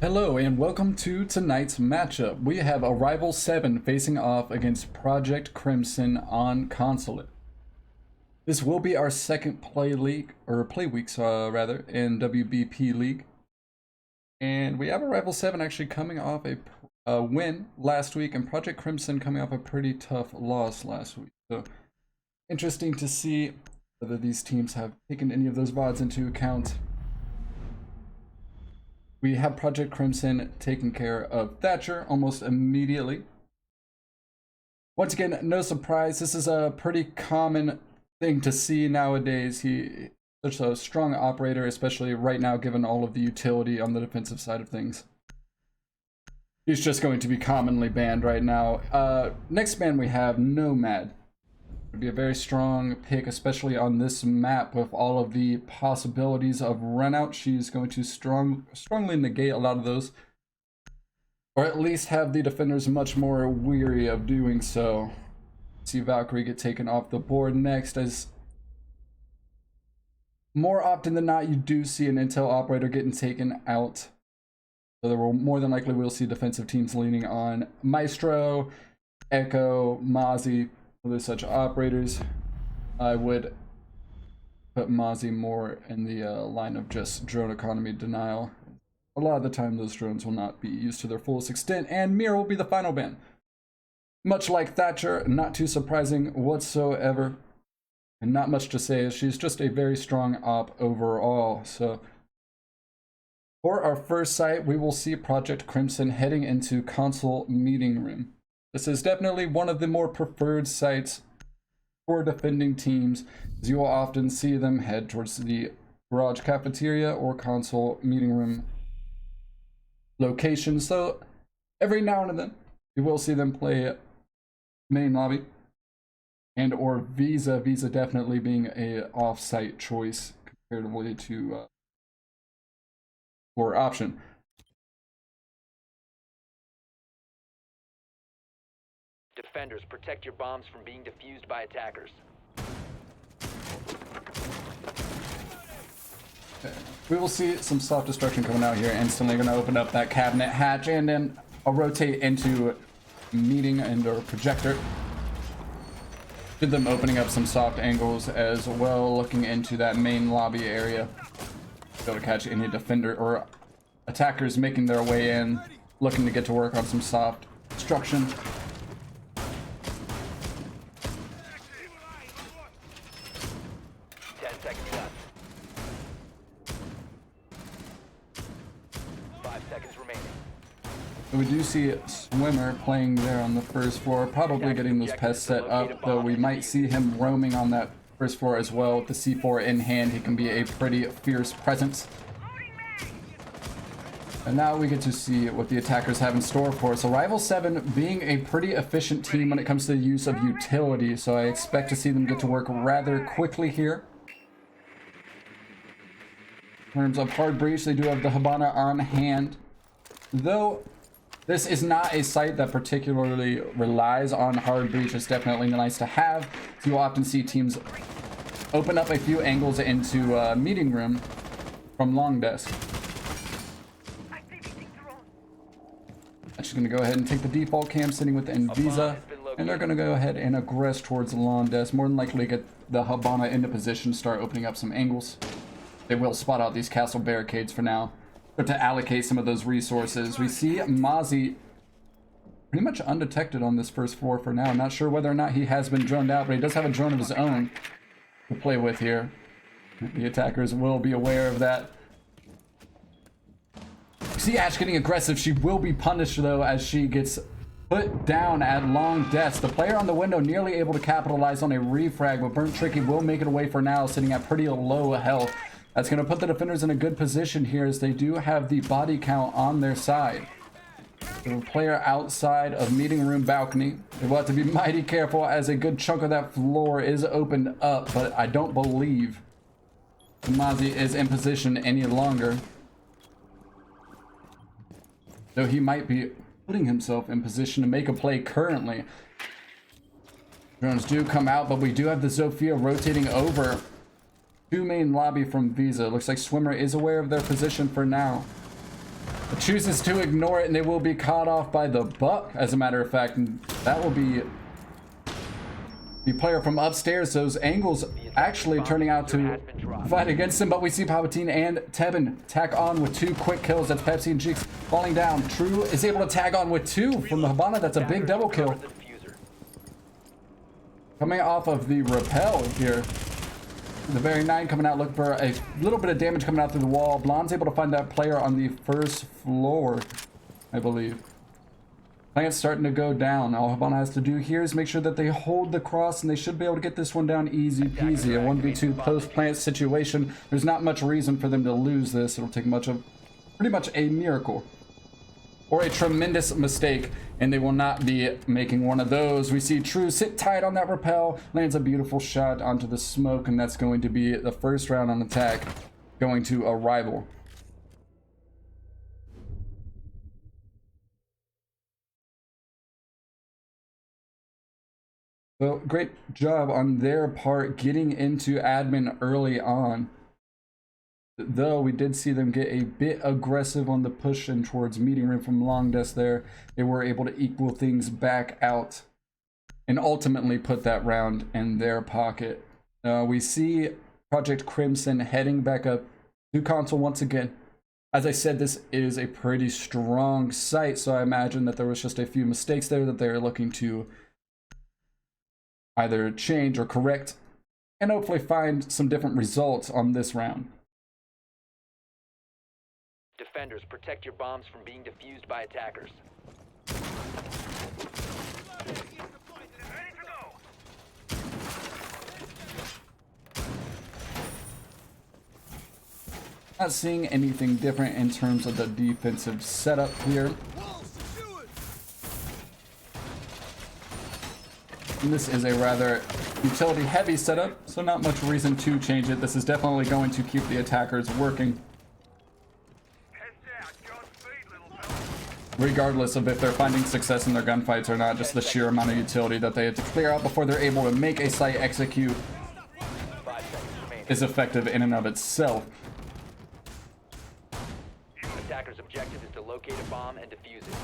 Hello and welcome to tonight's matchup. We have Arrival 7 facing off against Projekt Crimson on Consulate. This will be our second play weeks rather, in WBPLeague. And we have Arrival 7 actually coming off a win last week, and Projekt Crimson coming off a pretty tough loss last week. So interesting to see whether these teams have taken any of those VODs into account. We have Projekt Crimson taking care of Thatcher almost immediately. Once again, no surprise, this is a pretty common thing to see nowadays. He's such a strong operator, especially right now given all of the utility on the defensive side of things. He's just going to be commonly banned right now. Next ban we have Nomad. Would be a very strong pick, especially on this map with all of the possibilities of run out. She's going to strongly negate a lot of those, or at least have the defenders much more weary of doing so. See Valkyrie get taken off the board next, as more often than not you do see an intel operator getting taken out. So there will more than likely we'll see defensive teams leaning on Maestro, Echo, Mozzie, other such operators. I would put Mozzie more in the line of just drone economy denial. A lot of the time those drones will not be used to their fullest extent, and Mirror will be the final ban. Much like Thatcher, not too surprising whatsoever, and not much to say, as she's just a very strong op overall. So for our first site, we will see Projekt Crimson heading into Console Meeting Room. This is definitely one of the more preferred sites for defending teams, as you will often see them head towards the garage cafeteria or console meeting room location. So every now and then you will see them play main lobby and or Visa definitely being a off-site choice comparatively to or option. Defenders, protect your bombs from being defused by attackers. Okay. We will see some soft destruction coming out here. Instantly going to open up that cabinet hatch, and then I'll rotate into meeting and or projector. Did them opening up some soft angles as well, looking into that main lobby area. Be able to catch any defender or attackers making their way in, looking to get to work on some soft destruction. 10 seconds left. 5 seconds remaining. We do see Swimmer playing there on the first floor, probably getting those pests set up, though we might see him roaming on that first floor as well. With the C4 in hand, he can be a pretty fierce presence. And now we get to see what the attackers have in store for us. Arrival 7 being a pretty efficient team when it comes to the use of utility, so I expect to see them get to work rather quickly here. In terms of hard breach, they do have the Habana on hand, though this is not a site that particularly relies on hard breach. It's definitely nice to have. So you'll often see teams open up a few angles into meeting room from long desk. She's going to go ahead and take the default cam sitting with Visa, and they're going to go ahead and aggress towards the long desk. More than likely get the Habana into position, start opening up some angles. They will spot out these castle barricades for now, but to allocate some of those resources. We see Mozzie pretty much undetected on this first floor for now. Not sure whether or not he has been droned out, but he does have a drone of his own to play with here. The attackers will be aware of that. See Ash getting aggressive. She will be punished though, as she gets put down at long desk. The player on the window nearly able to capitalize on a refrag, but Burnt Tricky will make it away for now, sitting at pretty low health. That's going to put the defenders in a good position here, as they do have the body count on their side. The player outside of meeting room balcony. They will have to be mighty careful, as a good chunk of that floor is opened up, but I don't believe Mozzie is in position any longer. Though he might be putting himself in position to make a play currently. Drones do come out, but we do have the Zofia rotating over to main lobby from Visa. Looks like Swimmer is aware of their position for now. chooses to ignore it, and they will be caught off by the buck, as a matter of fact. And that will be the player from upstairs. Those angles actually turning out to fight against him, but we see Palpatine and Tebin tack on with 2 quick kills. That's Pepsi and Jeeks falling down. True is able to tag on with 2 from the Habana. That's a big double kill. Coming off of the rappel here. The very 9 coming out looking for a little bit of damage coming out through the wall. Blonde's able to find that player on the first floor, I believe. Plant's starting to go down. All Habana has to do here is make sure that they hold the cross, and they should be able to get this one down easy peasy. A 1v2 post-plant situation. There's not much reason for them to lose this. It'll take pretty much a miracle or a tremendous mistake, and they will not be making one of those. We see True sit tight on that rappel, lands a beautiful shot onto the smoke, and that's going to be the first round on attack going to a rival. So great job on their part getting into admin early on. Though we did see them get a bit aggressive on the push in towards meeting room from long desk there, they were able to equal things back out and ultimately put that round in their pocket. We see Projekt Crimson heading back up to console once again. As I said, this is a pretty strong site, so I imagine that there was just a few mistakes there that they're looking to either change or correct and hopefully find some different results on this round. Defenders, protect your bombs from being defused by attackers. Not seeing anything different in terms of the defensive setup here. And this is a rather utility heavy setup, so not much reason to change it. This is definitely going to keep the attackers working, regardless of if they're finding success in their gunfights or not. Just the sheer amount of utility that they have to clear out before they're able to make a site execute is effective in and of itself. Attacker's objective is to locate a bomb and defuse it.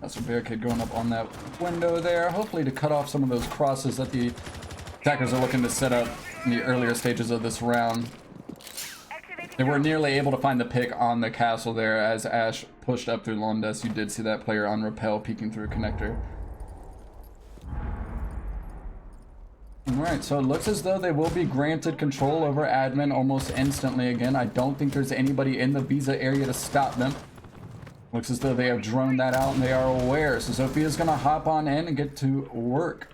That's a barricade going up on that window there, hopefully to cut off some of those crosses that the attackers are looking to set up in the earlier stages of this round. They were nearly able to find the pick on the castle there as Ash pushed up through Londes. You did see that player on rappel peeking through a connector. Alright, so it looks as though they will be granted control over admin almost instantly again. I don't think there's anybody in the visa area to stop them. Looks as though they have droned that out and they are aware. So Sophia's going to hop on in and get to work.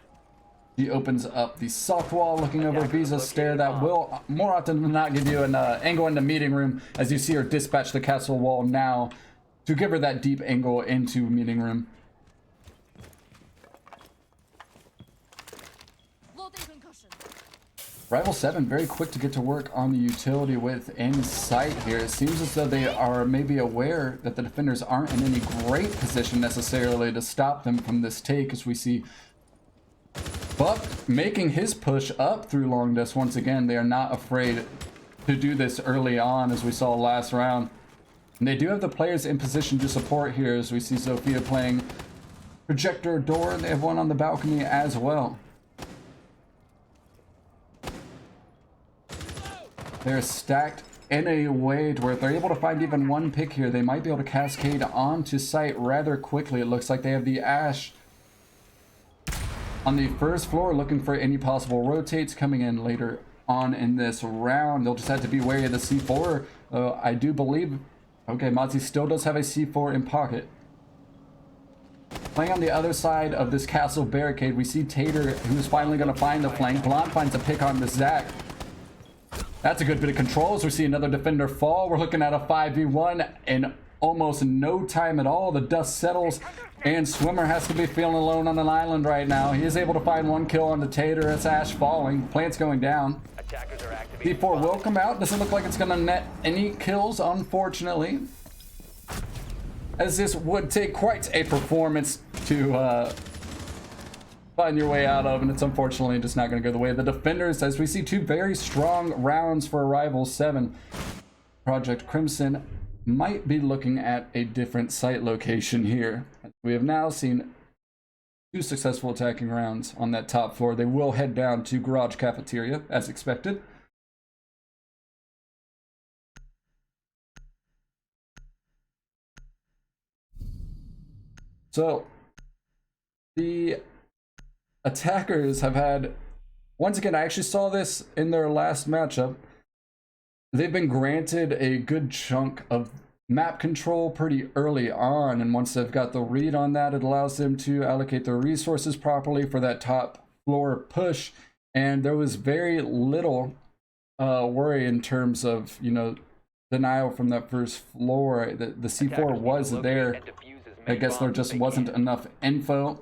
She opens up the soft wall, looking over Visa's stair. That will more often than not give you an angle in the meeting room, as you see her dispatch the castle wall now to give her that deep angle into meeting room. Rival 7 very quick to get to work on the utility within sight here. It seems as though they are maybe aware that the defenders aren't in any great position necessarily to stop them from this take, as we see Buck making his push up through long desk once again. They are not afraid to do this early on, as we saw last round. And they do have the players in position to support here, as we see Sophia playing projector door, and they have one on the balcony as well. They're stacked in a way to where if they're able to find even one pick here, they might be able to cascade onto site rather quickly. It looks like they have the Ash on the first floor looking for any possible rotates coming in later on in this round. They'll just have to be wary of the C4. I do believe, okay, Mozzie still does have a C4 in pocket. Playing on the other side of this castle barricade, we see Tater, who's finally going to find the flank. Blonde finds a pick on the Zach. That's a good bit of control as we see another defender fall. We're looking at a 5v1 in almost no time at all. The dust settles and Swimmer has to be feeling alone on an island right now. He is able to find one kill on the Tater. It's Ash falling. Plant's going down. D4 will come out. Doesn't look like it's going to net any kills, unfortunately, as this would take quite a performance to find your way out of, and it's unfortunately just not going to go the way of the defenders, as we see two very strong rounds for Rival 7. Projekt Crimson might be looking at a different site location here. We have now seen 2 successful attacking rounds on that top floor. They will head down to Garage Cafeteria, as expected. So, the attackers have had, once again, I actually saw this in their last matchup. They've been granted a good chunk of map control pretty early on, and once they've got the read on that, it allows them to allocate their resources properly for that top floor push. And there was very little worry in terms of, you know, denial from that first floor. The C4 was there. I guess there just wasn't enough info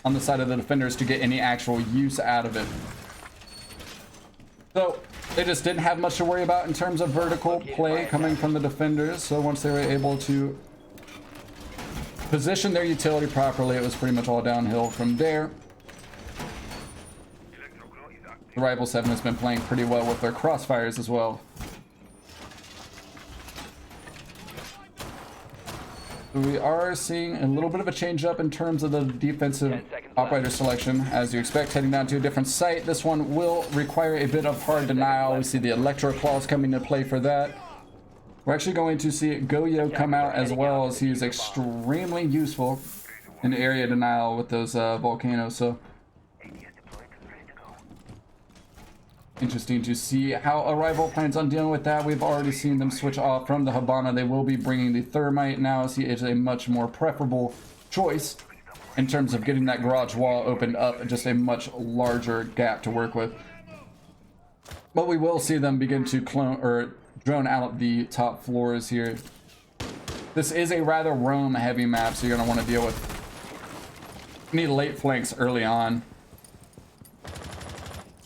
on the side of the defenders to get any actual use out of it. So they just didn't have much to worry about in terms of vertical play coming from the defenders. So once they were able to position their utility properly, it was pretty much all downhill from there. The Rival 7 has been playing pretty well with their crossfires as well. We are seeing a little bit of a change up in terms of the defensive operator selection, as you expect, heading down to a different site. This one will require a bit of hard denial. We see the Electro Claws coming into play for that. We're actually going to see Goyo come out as well, as he's extremely useful in area denial with those volcanoes. So interesting to see how Arrival plans on dealing with that. We've already seen them switch off from the Habana. They will be bringing the Thermite now, as he is a much more preferable choice in terms of getting that garage wall opened up, just a much larger gap to work with. But we will see them begin to clone or drone out the top floors here. This is a rather roam heavy map, so you're going to want to deal with any late flanks early on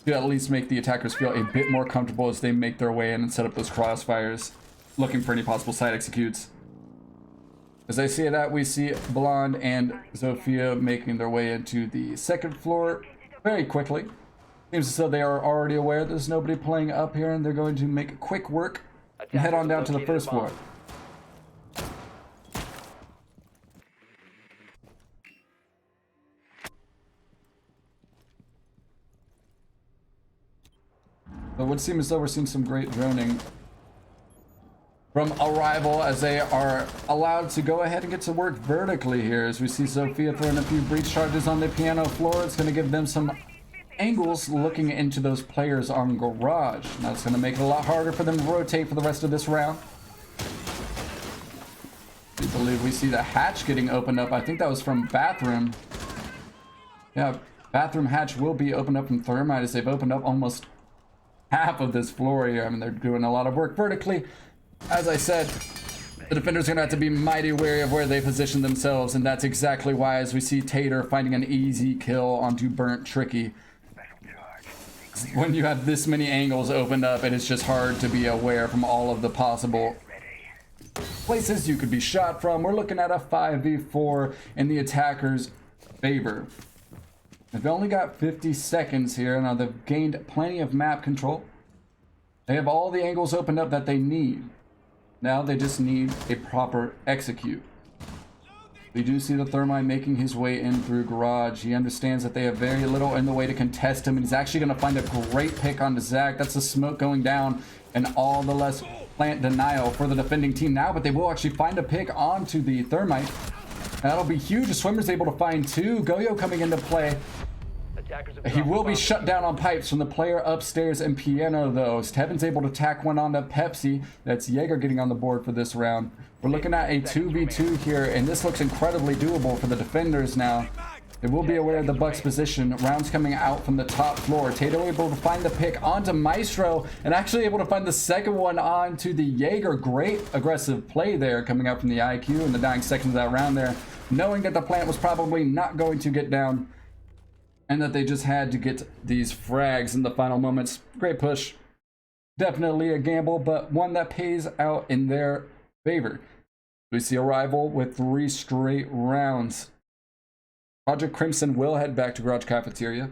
to at least make the attackers feel a bit more comfortable as they make their way in and set up those crossfires, looking for any possible side executes. As I see that, we see Blonde and Zofia making their way into the second floor very quickly. Seems as though they are already aware there's nobody playing up here, and they're going to make quick work and head on down to the first floor. It would seem as though we're seeing some great droning from Arrival, as they are allowed to go ahead and get to work vertically here. As we see Sophia throwing a few breach charges on the piano floor, it's going to give them some angles looking into those players on Garage. Now it's going to make it a lot harder for them to rotate for the rest of this round. I believe we see the hatch getting opened up. I think that was from Bathroom. Yeah, Bathroom hatch will be opened up from Thermite, as they've opened up almost half of this floor here. I mean, they're doing a lot of work vertically. As I said, the defenders are going to have to be mighty wary of where they position themselves, and that's exactly why, as we see Tater finding an easy kill onto Burnt Tricky. When you have this many angles opened up, it is just hard to be aware from all of the possible places you could be shot from. We're looking at a 5v4 in the attacker's favor. They've only got 50 seconds here. Now they've gained plenty of map control. They have all the angles opened up that they need. Now they just need a proper execute. We do see the Thermite making his way in through Garage. He understands that they have very little in the way to contest him, and he's actually going to find a great pick onto Zach. That's the smoke going down, and all the less plant denial for the defending team now, but they will actually find a pick onto the Thermite. That'll be huge. The Swimmer's able to find 2. Goyo coming into play. He will be shut down on pipes from the player upstairs and piano, though. Steven's able to tack one onto Pepsi. That's Jaeger getting on the board for this round. We're looking at a 2v2 here, and this looks incredibly doable for the defenders now. They will be aware of the Bucks' position. Rounds coming out from the top floor. Tato able to find the pick onto Maestro, and actually able to find the second one onto the Jaeger. Great aggressive play there coming out from the IQ in the dying seconds of that round there, knowing that the plant was probably not going to get down, and that they just had to get these frags in the final moments. Great push. Definitely a gamble, but one that pays out in their favor. We see Arrival with 3 straight rounds. Projekt Crimson will head back to Garage Cafeteria,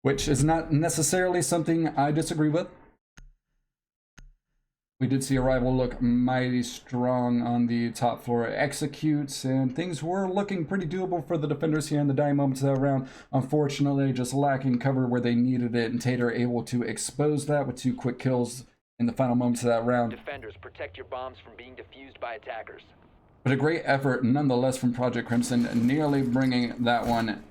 which is not necessarily something I disagree with. We did see Arrival look mighty strong on the top floor executes, and things were looking pretty doable for the defenders here in the dying moments of that round. Unfortunately, just lacking cover where they needed it, and Tater able to expose that with 2 quick kills in the final moments of that round. Defenders, protect your bombs from being defused by attackers. But a great effort nonetheless from Projekt Crimson, nearly bringing that one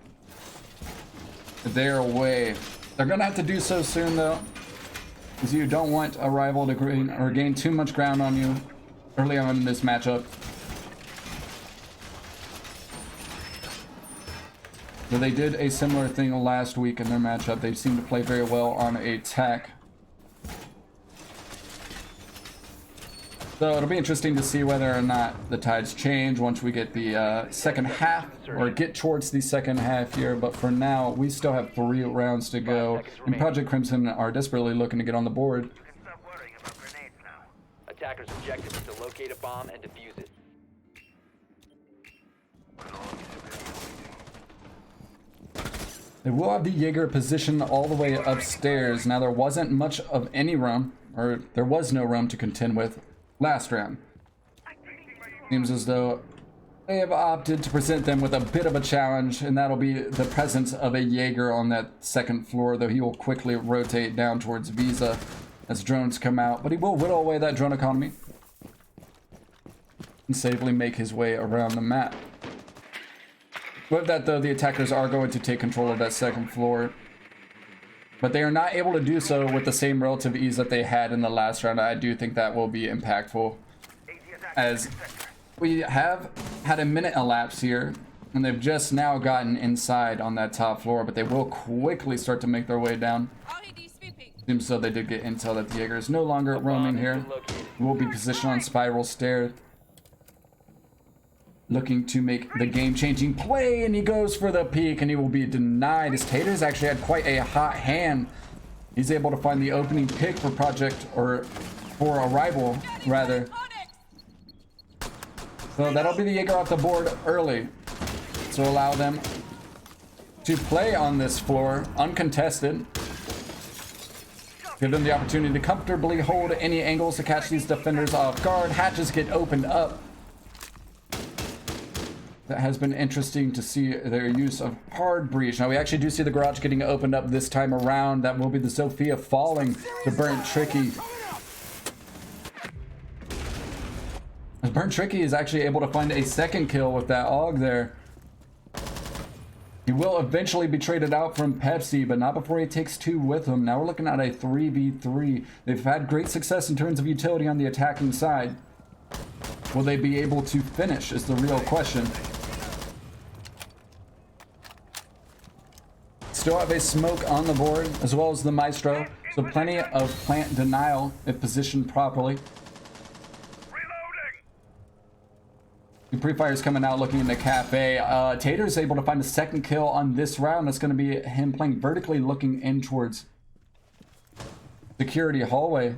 their way. They're going to have to do so soon, though, because you don't want Arrival to gain too much ground on you early on in this matchup. So they did a similar thing last week in their matchup. They seemed to play very well on attack. So it'll be interesting to see whether or not the tides change once we get the second half, or get towards the second half here. But for now, we still have 3 rounds to go, and Projekt Crimson are desperately looking to get on the board. Attackers' objective is to locate a bomb and defuse it. They will have the Jaeger positioned all the way upstairs. Now there wasn't much of any room, or there was no room to contend with last round. Seems as though they have opted to present them with a bit of a challenge, and that'll be the presence of a Jaeger on that second floor, though he will quickly rotate down towards Visa as drones come out. But he will whittle away that drone economy and safely make his way around the map. With that, though, the attackers are going to take control of that second floor, but they are not able to do so with the same relative ease that they had in the last round. I do think that will be impactful, as we have had a minute elapse here, and they've just now gotten inside on that top floor, but they will quickly start to make their way down. Seems so they did get intel that the Jaeger is no longer roaming here. Will be positioned on spiral stair, looking to make the game-changing play, and he goes for the peek, and he will be denied, as Tater's actually had quite a hot hand. He's able to find the opening pick for for Arrival, rather. So that'll be the Jaeger off the board early to allow them to play on this floor uncontested. Give them the opportunity to comfortably hold any angles to catch these defenders off guard. Hatches get opened up. That has been interesting to see their use of hard breach. Now we actually do see the garage getting opened up this time around. That will be the Sophia falling to Burnt Tricky. As Burnt Tricky is actually able to find a second kill with that AUG there. He will eventually be traded out from Pepsi, but not before he takes 2 with him. Now we're looking at a 3v3. They've had great success in terms of utility on the attacking side. Will they be able to finish is the real question. Still have a smoke on the board, as well as the Maestro, so plenty of plant denial if positioned properly. The pre-fire's coming out looking in the cafe. Tater's able to find a second kill on this round. That's going to be him playing vertically, looking in towards security hallway.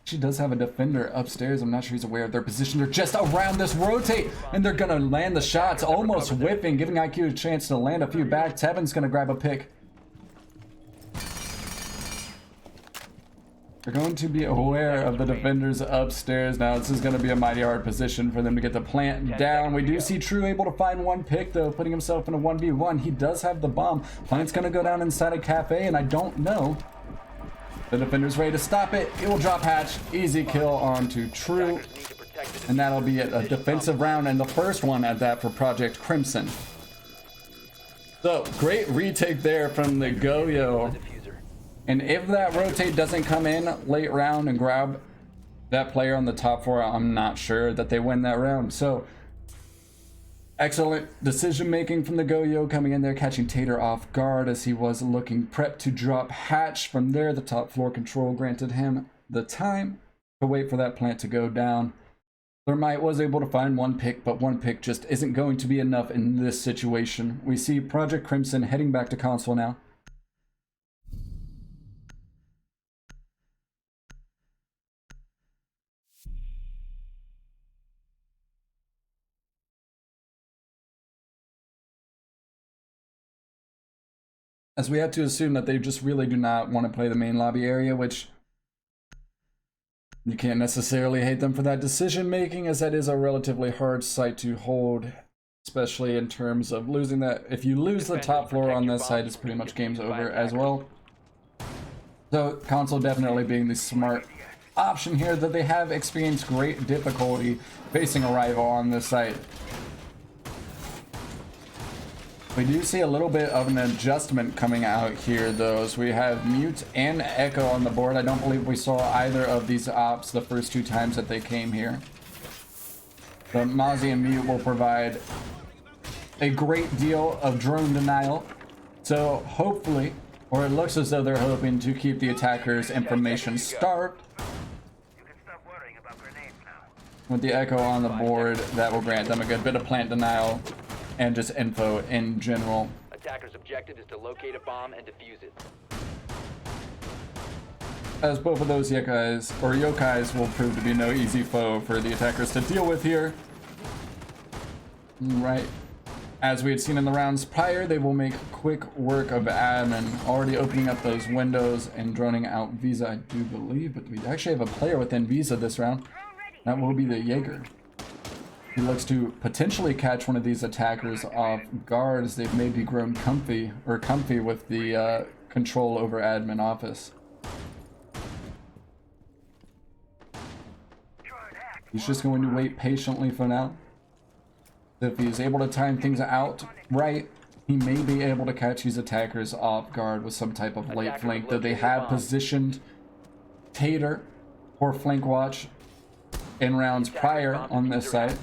She does have a defender upstairs. I'm not sure he's aware of their position. They're just around this rotate, and they're going to land the shots, almost whipping, giving IQ a chance to land a few back. Tevin's going to grab a pick. They're going to be aware of the defenders upstairs. Now, this is going to be a mighty hard position for them to get the plant down. We do see True able to find 1 pick, though, putting himself in a 1v1. He does have the bomb. Plant's going to go down inside a cafe, and I don't know. The defender's ready to stop it. It will drop hatch. Easy kill onto True. And that'll be a defensive round, and the first one at that for Projekt Crimson. So, great retake there from the Goyo. And if that rotate doesn't come in late round and grab that player on the top floor, I'm not sure that they win that round. So, excellent decision making from the Goyo, coming in there, catching Tater off guard as he was looking prepped to drop hatch. From there, the top floor control granted him the time to wait for that plant to go down. Thermite was able to find 1 pick, but 1 pick just isn't going to be enough in this situation. We see Projekt Crimson heading back to console now. As we have to assume that they just really do not want to play the main lobby area, which You can't necessarily hate them for that decision making, as that is a relatively hard site to hold, especially in terms of losing that. If you lose the top floor on this site, it's pretty much game's over as well. So Console definitely being the smart option here, that they have experienced great difficulty facing a rival on this site. We do see a little bit of an adjustment coming out here though, as we have Mute and Echo on the board. I don't believe we saw either of these ops the first 2 times that they came here. But Mozzie and Mute will provide a great deal of drone denial. So hopefully, or it looks as though they're hoping to keep the attackers' information starved. With the Echo on the board, that will grant them a good bit of plant denial and just info in general. Attacker's objective is to locate a bomb and defuse it. As both of those yokais will prove to be no easy foe for the attackers to deal with here. Right. As we had seen in the rounds prior, they will make quick work of admin, already opening up those windows and droning out Visa, I do believe, but we actually have a player within Visa this round. That will be the Jaeger. He looks to potentially catch one of these attackers off guard, as they've maybe grown comfy with the control over admin office. He's just going to wait patiently for now. If he's able to time things out right, he may be able to catch these attackers off guard with some type of late flank, though they have positioned Tater for flank watch in rounds prior on this side.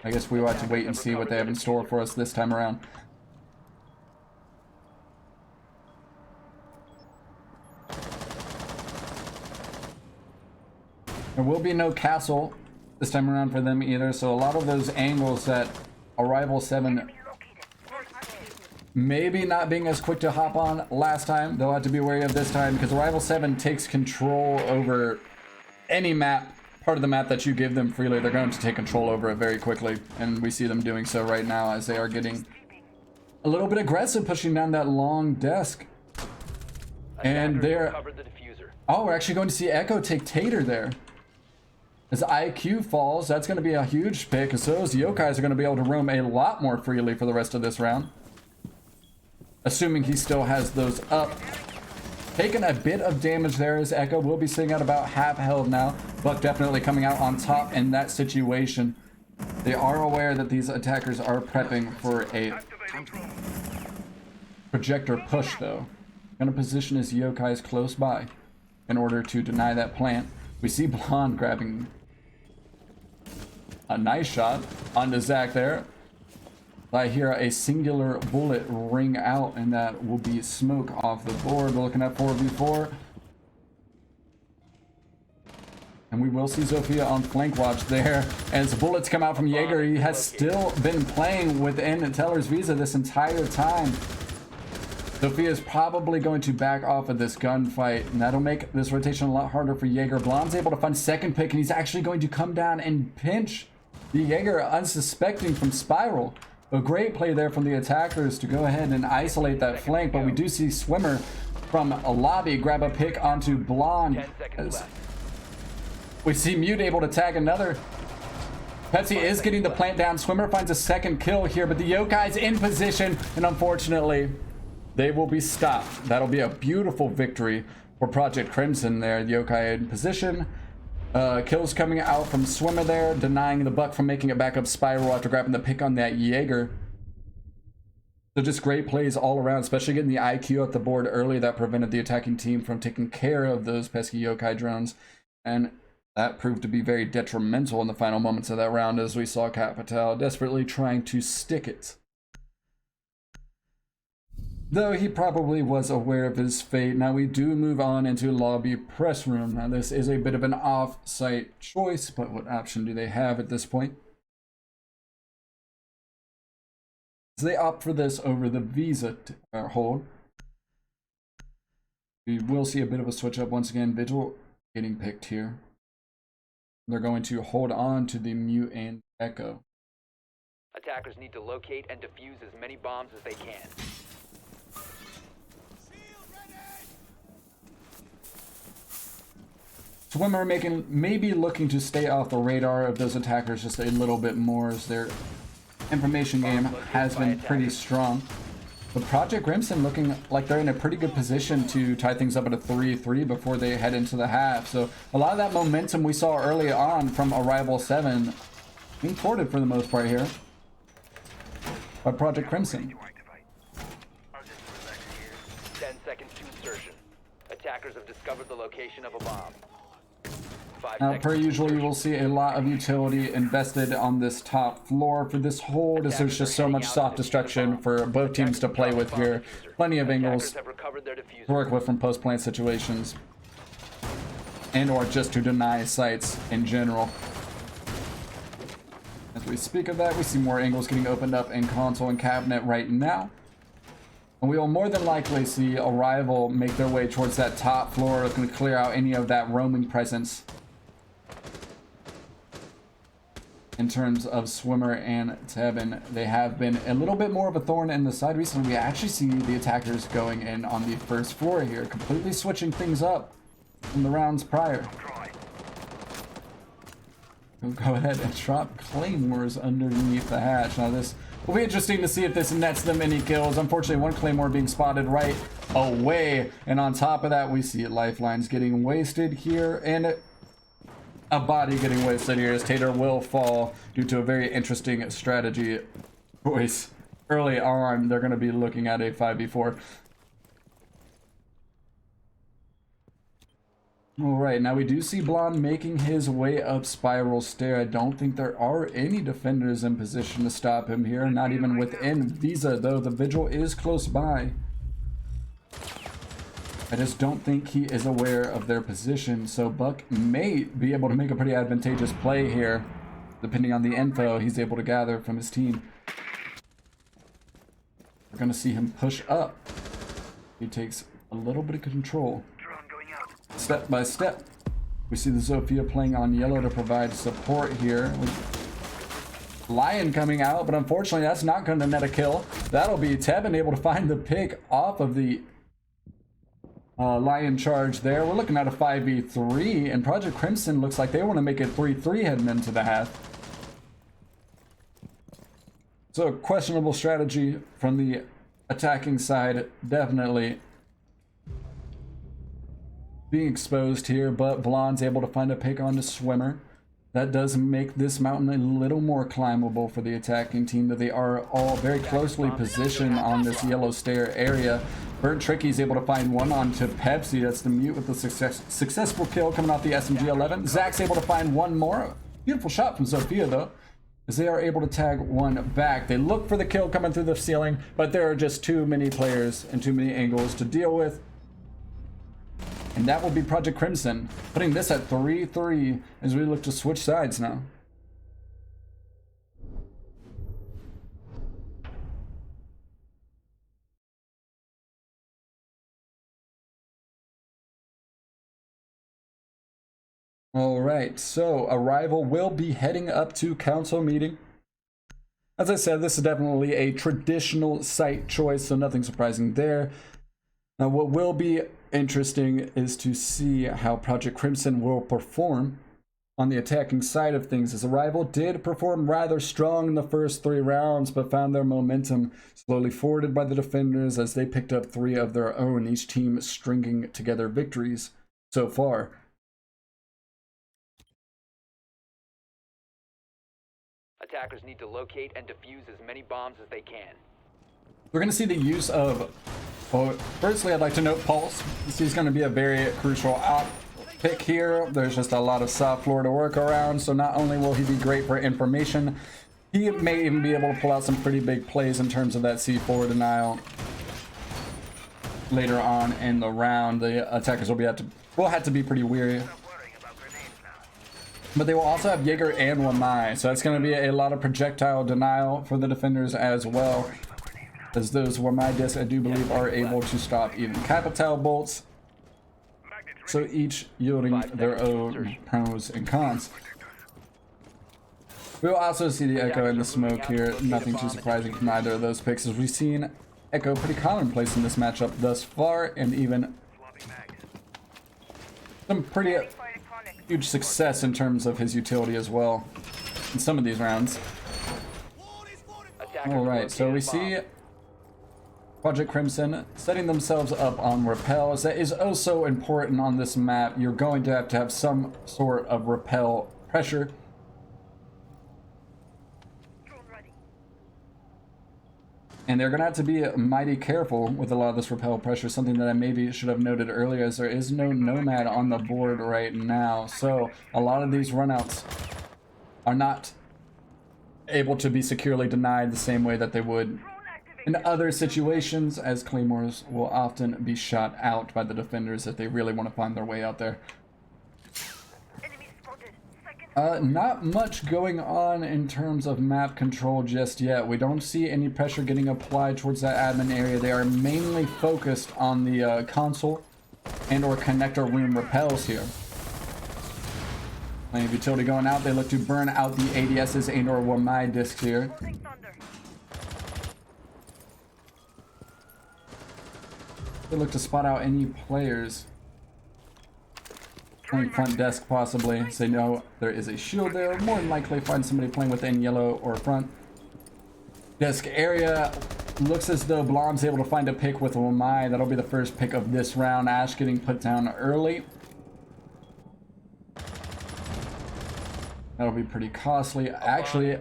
I guess we will have to wait and see what they have in store for us this time around. There will be no castle this time around for them either, so a lot of those angles that Arrival 7 maybe not being as quick to hop on last time, they'll have to be wary of this time, because Arrival 7 takes control over any map, part of the map that you give them freely. They're going to take control over it very quickly, and we see them doing so right now as they are getting a little bit aggressive, pushing down that long desk. And they're... Oh, we're actually going to see Echo take Tater there. As IQ falls, that's going to be a huge pick, as those yokais are going to be able to roam a lot more freely for the rest of this round. Assuming he still has those up. Taking a bit of damage there, as Echo will be sitting at about half health now. Buck definitely coming out on top in that situation. They are aware that these attackers are prepping for a projector push though. Gonna position his yokais close by in order to deny that plant. We see Blonde grabbing a nice shot onto Zach there. I hear a singular bullet ring out, and that will be smoke off the board. We're looking at 4v4. And we will see Zofia on flank watch there. As bullets come out from Jaeger, he has still been playing within Teller's Visa this entire time. Zofia is probably going to back off of this gunfight, and that'll make this rotation a lot harder for Jaeger. Blonde's able to find second pick, and he's actually going to come down and pinch the Jaeger, unsuspecting from Spiral. A great play there from the attackers to go ahead and isolate that flank, but we do see Swimmer from a lobby grab a pick onto Blonde. We see Mute able to tag another. Pepsi is getting the plant down. Swimmer finds a second kill here, but the yokai's in position, and unfortunately, they will be stopped. That'll be a beautiful victory for Projekt Crimson there. The yokai in position. Kills coming out from Swimmer there, denying the Buck from making it back up Spiral after grabbing the pick on that Jaeger. So just great plays all around, especially getting the IQ at the board early that prevented the attacking team from taking care of those pesky yokai drones. And that proved to be very detrimental in the final moments of that round, as we saw Kat Patel desperately trying to stick it. Though he probably was aware of his fate. Now we do move on into lobby press room. Now this is a bit of an off-site choice, but what option do they have at this point? So they opt for this over the Visa hold. We will see a bit of a switch up once again. Vigil getting picked here. They're going to hold on to the Mute and Echo. Attackers need to locate and defuse as many bombs as they can. Swimmer maybe looking to stay off the radar of those attackers just a little bit more, as their information game has been pretty strong. But Projekt Crimson looking like they're in a pretty good position to tie things up at a 3-3 before they head into the half. So a lot of that momentum we saw early on from Arrival 7 being ported for the most part here by Projekt Crimson. 10 seconds to insertion. Attackers have discovered the location of a bomb. Now, per usual, you will see a lot of utility invested on this top floor for this hold, as there's just so much soft destruction for both teams to play with here. Plenty of angles to work with from post-plant situations, and or just to deny sites in general. As we speak of that, we see more angles getting opened up in console and cabinet right now. And we will more than likely see Arrival make their way towards that top floor, looking to clear out any of that roaming presence. In terms of Swimmer and Tebben, they have been a little bit more of a thorn in the side recently. We actually see the attackers going in on the first floor here, completely switching things up from the rounds prior. We'll go ahead and drop claymores underneath the hatch. Now this will be interesting to see if this nets them any kills. Unfortunately, one claymore being spotted right away, and on top of that we see lifelines getting wasted here, and a body getting wasted here as Tater will fall due to a very interesting strategy choice. Early on, they're going to be looking at a 5v4. Alright, now we do see Blonde making his way up Spiral Stair. I don't think there are any defenders in position to stop him here, not even within Visa, though the Vigil is close by. I just don't think he is aware of their position, so Buck may be able to make a pretty advantageous play here, depending on the info he's able to gather from his team. We're going to see him push up. He takes a little bit of control. Step by step. We see the Zofia playing on yellow to provide support here. With Lion coming out, but unfortunately that's not going to net a kill. That'll be Tebben able to find the pick off of the Lion charge there. We're looking at a 5v3, and Projekt Crimson looks like they want to make it 3-3 heading into the half. So questionable strategy from the attacking side, definitely being exposed here, but Blonde's able to find a pick onto Swimmer. That does make this mountain a little more climbable for the attacking team, that they are all very closely positioned on this yellow stair area. Burnt Tricky's able to find one onto Pepsi. That's the mute with the successful kill coming off the SMG-11. Zach's able to find one more. Beautiful shot from Zofia, though, as they are able to tag one back. They look for the kill coming through the ceiling, but there are just too many players and too many angles to deal with. And that will be Projekt Crimson, putting this at 3-3 as we look to switch sides now. Alright, so Arrival will be heading up to council meeting. As I said, this is definitely a traditional site choice, so nothing surprising there. Now what will be interesting is to see how Projekt Crimson will perform on the attacking side of things, as Arrival did perform rather strong in the first 3 rounds, but found their momentum slowly forwarded by the defenders as they picked up 3 of their own, each team stringing together victories so far. Attackers need to locate and defuse as many bombs as they can. We're going to see the use of, well, firstly I'd like to note Pulse. He's going to be a very crucial out pick here. There's just a lot of soft floor to work around, so not only will he be great for information, he may even be able to pull out some pretty big plays in terms of that C4 denial later on in the round. The attackers will have to be pretty weary. But they will also have Jaeger and Wamai, so it's going to be a lot of projectile denial for the defenders as well, as those Wamai discs, I do believe, are able to stop even Capital bolts, so each yielding their own pros and cons. We will also see the Echo and the Smoke here. Nothing too surprising from either of those picks, as we've seen Echo pretty commonplace in this matchup thus far, and even some pretty huge success in terms of his utility as well in some of these rounds. Attackers Alright, so we located see bomb. Projekt Crimson setting themselves up on repels. That is also important on this map. You're going to have some sort of repel pressure. And they're going to have to be mighty careful with a lot of this repel pressure, something that I maybe should have noted earlier, as there is no Nomad on the board right now. So a lot of these runouts are not able to be securely denied the same way that they would in other situations, as Claymores will often be shot out by the defenders if they really want to find their way out there. Not much going on in terms of map control just yet. We don't see any pressure getting applied towards that admin area. They are mainly focused on the console and or connector room repels here. Plenty of utility going out. They look to burn out the ADSs and or WMI discs here. They look to spot out any players playing front desk possibly. So they know there is a shield there. More than likely find somebody playing within yellow or front desk area. Looks as though Blom's able to find a pick with WMI. That'll be the first pick of this round. Ash getting put down early. That'll be pretty costly. Actually,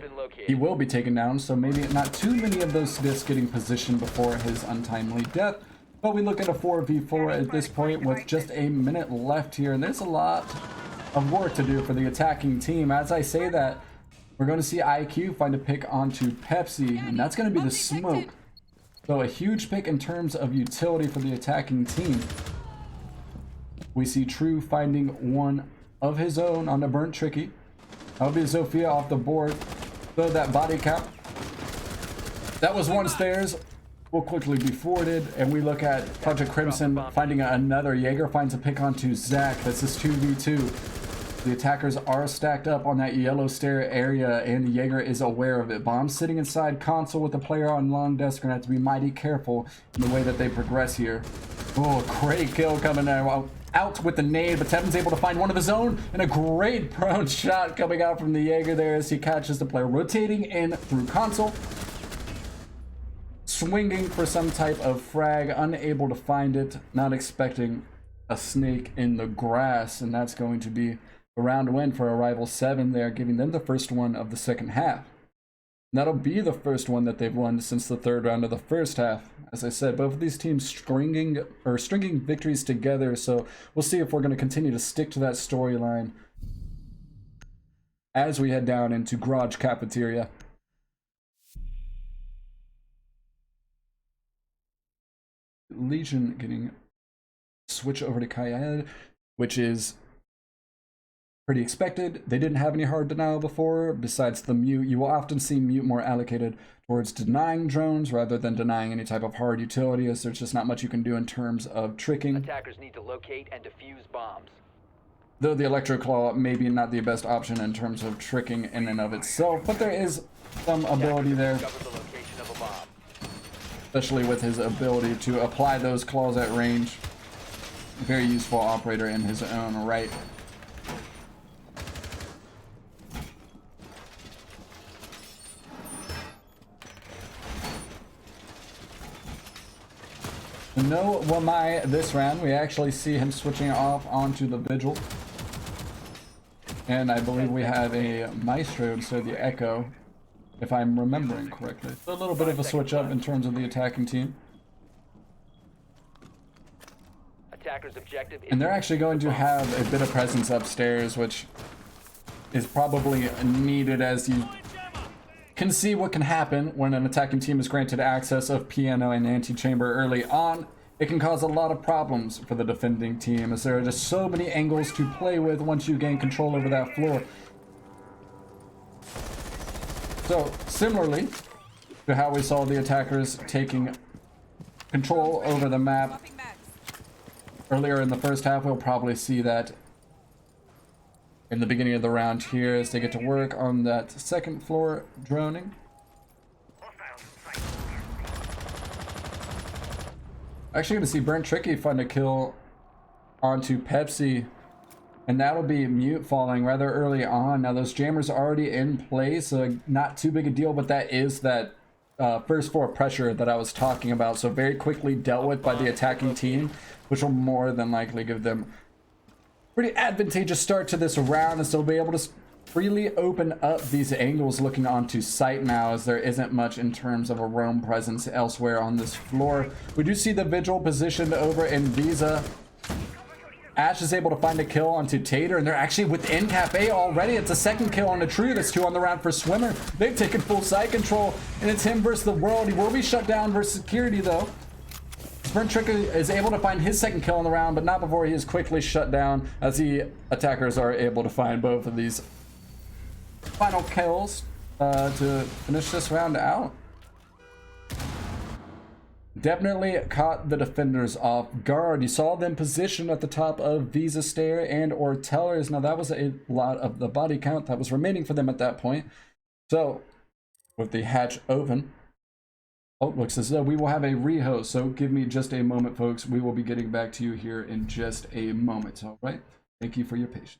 he will be taken down, so maybe not too many of those discs getting positioned before his untimely death. But we look at a 4v4 at this point with just a minute left here, and there's a lot of work to do for the attacking team. As I say that, we're going to see IQ find a pick onto Pepsi, and that's going to be the smoke. So a huge pick in terms of utility for the attacking team. We see True finding one of his own on the burnt Tricky. That'll be Zofia off the board. So that body count. That was one stairs. Will quickly be forwarded, and we look at Projekt Crimson finding another. Jaeger finds a pick onto Zach. This is 2v2. The attackers are stacked up on that yellow stair area, and Jaeger is aware of it. Bomb sitting inside console with the player on long desk. Gonna have to be mighty careful in the way that they progress here. Oh, great kill coming out with the nade, but Tevin's able to find one of his own, and a great prone shot coming out from the Jaeger there as he catches the player rotating in through console. Swinging for some type of frag, unable to find it, not expecting a snake in the grass, and that's going to be a round win for Arrival 7 there, giving them the first one of the second half. And that'll be the first one that they've won since the third round of the first half. As I said, both of these teams stringing victories together, so we'll see if we're going to continue to stick to that storyline as we head down into Garage Cafeteria. Legion getting switch over to Kayed, which is pretty expected. They didn't have any hard denial before. Besides the mute, you will often see mute more allocated towards denying drones rather than denying any type of hard utility, as there's just not much you can do in terms of tricking. Attackers need to locate and defuse bombs. Though the Electro Claw may be not the best option in terms of tricking in and of itself, but there is some ability there. Discover the location of a bomb. Especially with his ability to apply those claws at range. Very useful operator in his own right. No Wamai this round. We actually see him switching off onto the Vigil. And I believe we have a Maestro instead of the Echo, if I'm remembering correctly. So a little bit of a switch up in terms of the attacking team. Attackers' objective is And they're actually going to have a bit of presence upstairs, which is probably needed, as you can see what can happen when an attacking team is granted access of piano and antechamber early on. It can cause a lot of problems for the defending team, as there are just so many angles to play with once you gain control over that floor. So, similarly to how we saw the attackers taking control over the map earlier in the first half, we'll probably see that in the beginning of the round here as they get to work on that second floor droning. Actually going to see Burnt Tricky find a kill onto Pepsi. And that'll be mute falling rather early on. Now those jammers are already in place, so not too big a deal, but that is that first floor pressure that I was talking about. So very quickly dealt with by the attacking team, which will more than likely give them pretty advantageous start to this round, and so be able to freely open up these angles looking onto site now, as there isn't much in terms of a roam presence elsewhere on this floor. We do see the Vigil positioned over in Visa. Ash is able to find a kill onto Tater, and they're actually within Cafe already. It's a second kill on the True. That's 2 on the round for Swimmer. They've taken full side control, and it's him versus the world. He will be shut down versus security, though. Sprint Trick is able to find his second kill on the round, but not before he is quickly shut down, as the attackers are able to find both of these final kills to finish this round out. Definitely caught the defenders off guard. You saw them positioned at the top of Visa Stair and or Tellers. Now that was a lot of the body count that was remaining for them at that point. So with the hatch open, oh, looks as though we will have a rehost. So give me just a moment, folks. We will be getting back to you here in just a moment. All right. Thank you for your patience.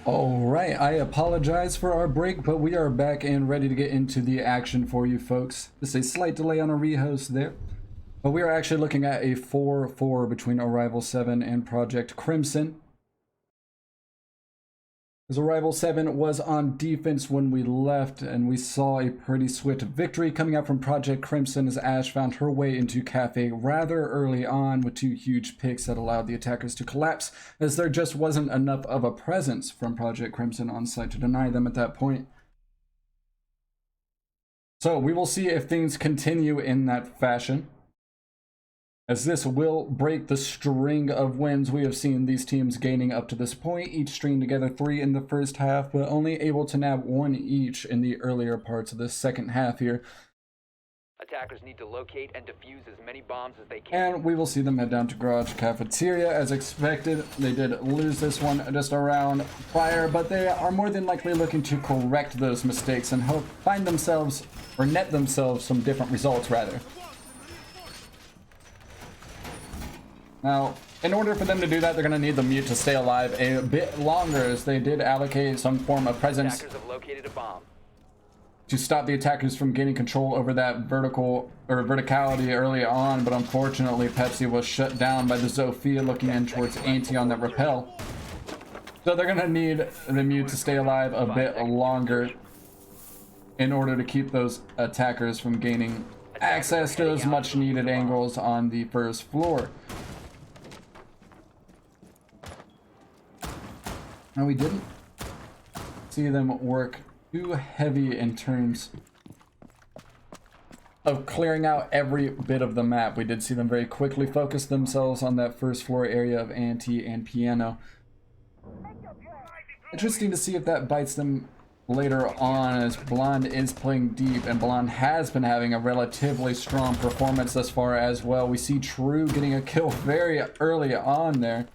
All right, I apologize for our break, but we are back and ready to get into the action for you folks. Just a slight delay on a rehost there, but we are actually looking at a 4-4 between Arrival 7 and Projekt Crimson. As Arrival 7 was on defense when we left, and we saw a pretty swift victory coming out from Projekt Crimson as Ash found her way into Cafe rather early on with 2 huge picks that allowed the attackers to collapse, as there just wasn't enough of a presence from Projekt Crimson on site to deny them at that point. So we will see if things continue in that fashion, as this will break the string of wins we have seen these teams gaining up to this point, each stringing together 3 in the first half, but only able to nab 1 each in the earlier parts of the second half here. Attackers need to locate and defuse as many bombs as they can. And we will see them head down to Garage Cafeteria as expected. They did lose this one just around prior, but they are more than likely looking to correct those mistakes and hope find themselves, or net themselves, some different results rather. Now, in order for them to do that, they're going to need the mute to stay alive a bit longer, as they did allocate some form of presence Attackers have located a bomb to stop the attackers from gaining control over that verticality early on, but unfortunately Pepsi was shut down by the Zofia looking in towards Auntie on that rappel. So they're going to need the mute to stay alive a bit longer in order to keep those attackers from gaining access to those much needed angles on the first floor. Now, we didn't see them work too heavy in terms of clearing out every bit of the map. We did see them very quickly focus themselves on that first floor area of Ante and Piano. Interesting to see if that bites them later on, as Blonde is playing deep, and Blonde has been having a relatively strong performance thus far as well. We see True getting a kill very early on there.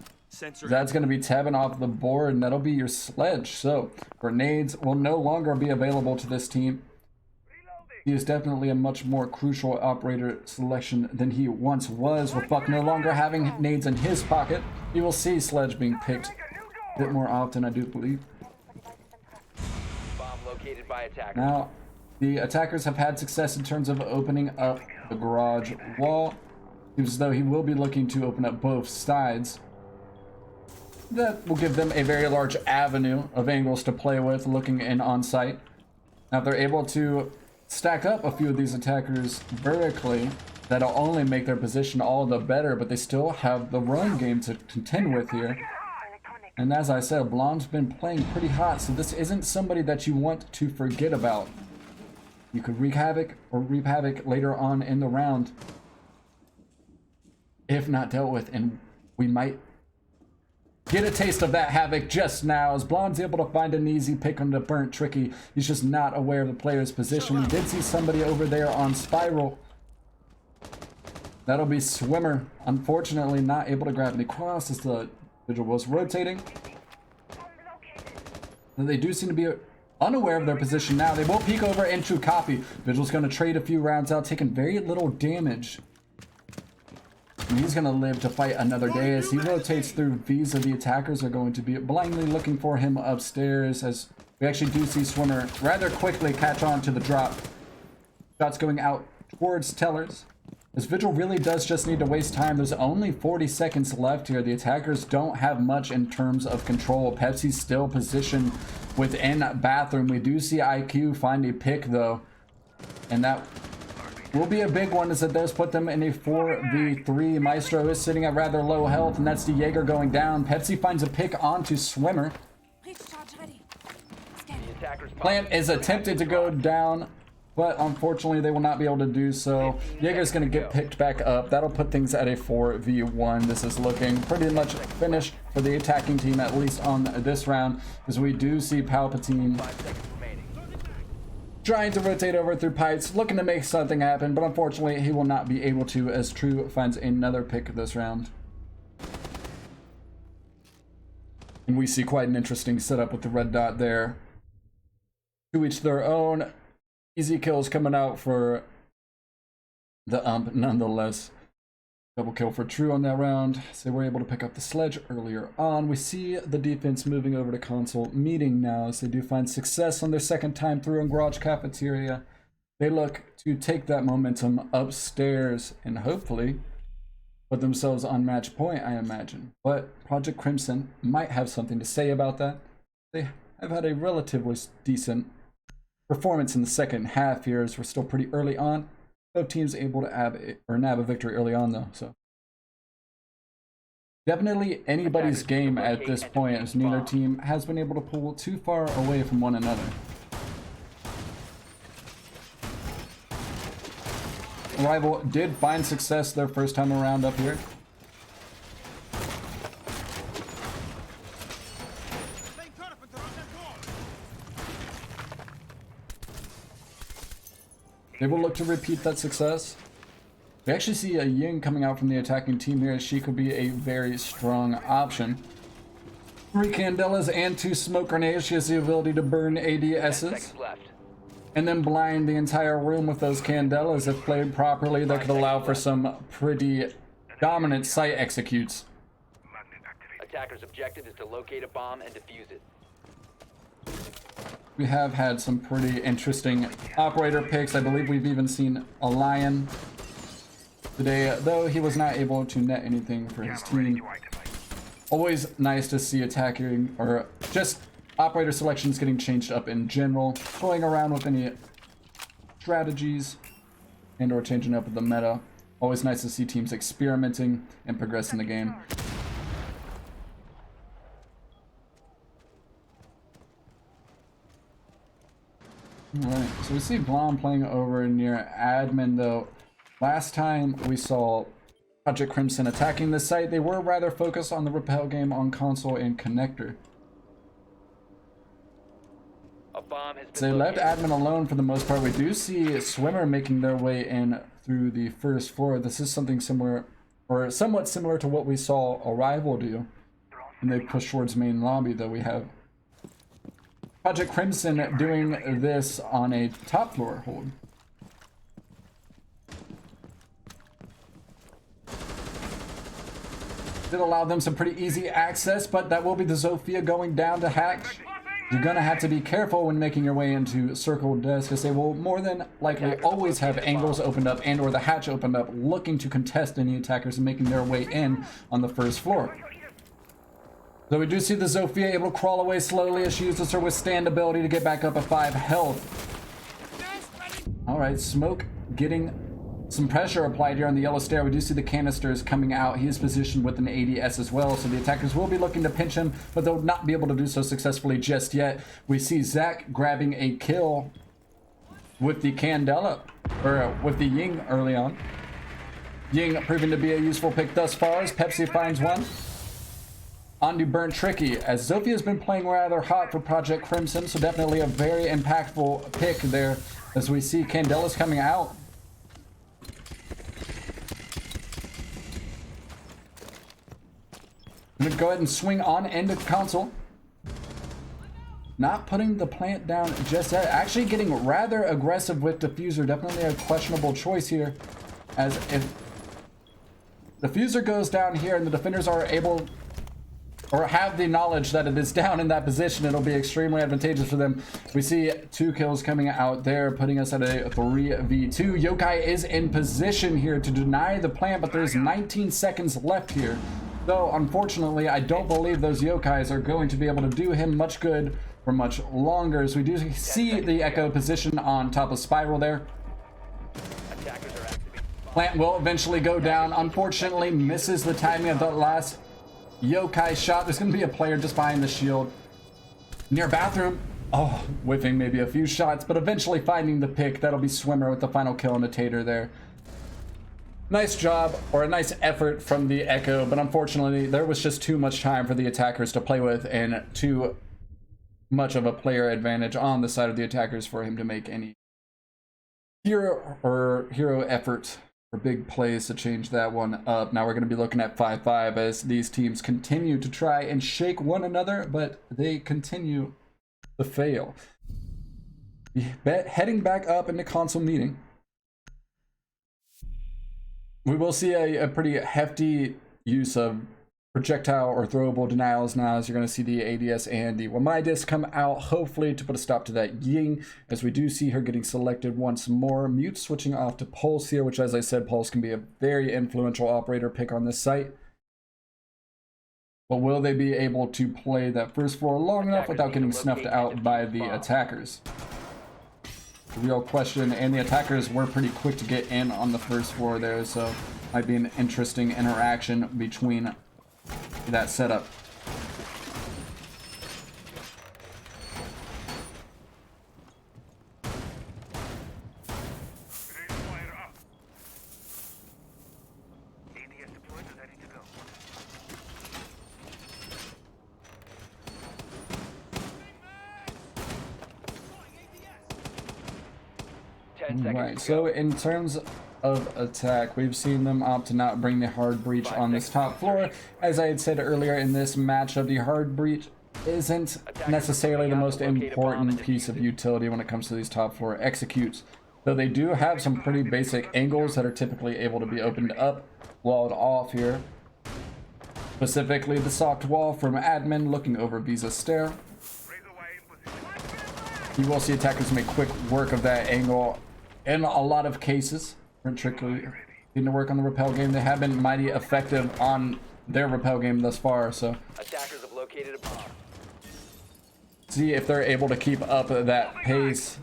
That's going to be tabbing off the board, and that'll be your sledge. So grenades will no longer be available to this team. He is definitely a much more crucial operator selection than he once was, with Buck no longer having nades in his pocket. You will see sledge being picked a bit more often, I do believe. bomb located by attackers. Now, the attackers have had success in terms of opening up the garage wall. Seems as though he will be looking to open up both sides. That will give them a very large avenue of angles to play with looking in on site. Now, if they're able to stack up a few of these attackers vertically, that'll only make their position all the better, but they still have the run game to contend with here. And as I said, Blonde's been playing pretty hot, so this isn't somebody that you want to forget about. You could wreak havoc or reap havoc later on in the round if not dealt with, and we might get a taste of that havoc just now, as Blonde's able to find an easy pick on the burnt Tricky. He's just not aware of the player's position. We did see somebody over there on Spiral. That'll be Swimmer. Unfortunately, not able to grab any cross as the Vigil was rotating. And they do seem to be unaware of their position now. They will peek over into Copy. Vigil's going to trade a few rounds out, taking very little damage. And he's going to live to fight another day as he rotates through Visa. The attackers are going to be blindly looking for him upstairs, as we actually do see Swimmer rather quickly catch on to the drop. Shots going out towards Tellers. This Vigil really does just need to waste time. There's only 40 seconds left here. The attackers don't have much in terms of control. Pepsi's still positioned within bathroom. We do see IQ find a pick though, and that will be a big one, as it does put them in a 4v3. Maestro is sitting at rather low health, and that's the Jaeger going down. Pepsi finds a pick onto Swimmer. Plant is attempted to go down, but unfortunately they will not be able to do so. Jaeger's going to get picked back up. That'll put things at a 4v1. This is looking pretty much finished for the attacking team, at least on this round, as we do see Palpatine trying to rotate over through pipes, looking to make something happen, but unfortunately he will not be able to, as True finds another pick this round. And we see quite an interesting setup with the red dot there. To each their own. Easy kills coming out for the ump nonetheless. Double kill for True on that round. So they were able to pick up the sledge earlier on. We see the defense moving over to console meeting now as they do find success on their second time through in Garage Cafeteria. They look to take that momentum upstairs and hopefully put themselves on match point, I imagine. But Projekt Crimson might have something to say about that. They have had a relatively decent performance in the second half here as we're still pretty early on. Both teams able to nab a victory early on though, so definitely anybody's game at this point as neither team has been able to pull too far away from one another. Rival did find success their first time around up here. They will look to repeat that success. We actually see a Ying coming out from the attacking team here. She could be a very strong option. 3 Candelas and 2 smoke grenades. She has the ability to burn ADSs. And then blind the entire room with those Candelas. If played properly, that could allow for some pretty dominant site executes. Attacker's objective is to locate a bomb and defuse it. We have had some pretty interesting operator picks. I believe we've even seen a Lion today, though he was not able to net anything for his team. Always nice to see attacking, or just operator selections getting changed up in general, toying around with any strategies and or changing up the meta. Always nice to see teams experimenting and progressing the game. Alright, so we see Blom playing over near admin though. Last time we saw Projekt Crimson attacking this site, they were rather focused on the rappel game on console and connector. So they left admin alone for the most part. We do see Swimmer making their way in through the first floor. This is something similar, or somewhat similar to what we saw Arrival do. And they push towards main lobby, though we have Projekt Crimson doing this on a top floor hold. Did allow them some pretty easy access, but that will be the Zofia going down to Hatch. You're gonna have to be careful when making your way into circle desk, because they will more than likely always have angles opened up and or the hatch opened up looking to contest any attackers and making their way in on the first floor. So we do see the Zofia able to crawl away slowly as she uses her withstand ability to get back up at 5 health. Alright, Smoke getting some pressure applied here on the yellow stair. We do see the canisters coming out. He is positioned with an ADS as well, so the attackers will be looking to pinch him, but they'll not be able to do so successfully just yet. We see Zach grabbing a kill with the Candela, or with the Ying early on. Ying proving to be a useful pick thus far as Pepsi finds one. On to Burnt Tricky, as Zofia has been playing rather hot for Projekt Crimson, so definitely a very impactful pick there as we see Candela's coming out. I'm gonna go ahead and swing on into console. Not putting the plant down just yet. Actually getting rather aggressive with diffuser. Definitely a questionable choice here. As if diffuser goes down here and the defenders are able or have the knowledge that it is down in that position, it'll be extremely advantageous for them. We see 2 kills coming out there, putting us at a 3v2. Yokai is in position here to deny the plant, but there's 19 seconds left here. Though, unfortunately, I don't believe those yokais are going to be able to do him much good for much longer. As we do see the Echo position on top of Spiral there. Plant will eventually go down. Unfortunately, misses the timing of the last yokai shot. There's going to be a player just behind the shield. Near bathroom. Oh, whiffing maybe a few shots, but eventually finding the pick. That'll be Swimmer with the final kill on the Tater there. Nice job, or a nice effort from the Echo, but unfortunately there was just too much time for the attackers to play with and too much of a player advantage on the side of the attackers for him to make any hero effort or big plays to change that one up. Now we're going to be looking at 5-5 as these teams continue to try and shake one another, but they continue to fail. Heading back up into console meeting. We will see a pretty hefty use of projectile or throwable denials now, as you're going to see the ADS and the Wamidis come out, hopefully to put a stop to that Ying, as we do see her getting selected once more. Mute switching off to Pulse here, which, as I said, Pulse can be a very influential operator pick on this site. But will they be able to play that first floor long enough without getting snuffed out by the attackers? The real question, and the attackers were pretty quick to get in on the first floor there, so might be an interesting interaction between that setup. Right, so in terms of attack, we've seen them opt to not bring the hard breach on this top floor. As I had said earlier in this matchup, the hard breach isn't necessarily the most important piece of utility when it comes to these top floor executes. Though they do have some pretty basic angles that are typically able to be opened up, walled off here. Specifically the soft wall from admin looking over Visa stair. You will see attackers make quick work of that angle in a lot of cases. Particularly needing to work on the repel game. They have been mighty effective on their repel game thus far, so attackers have located a bomb. See if they're able to keep up that pace.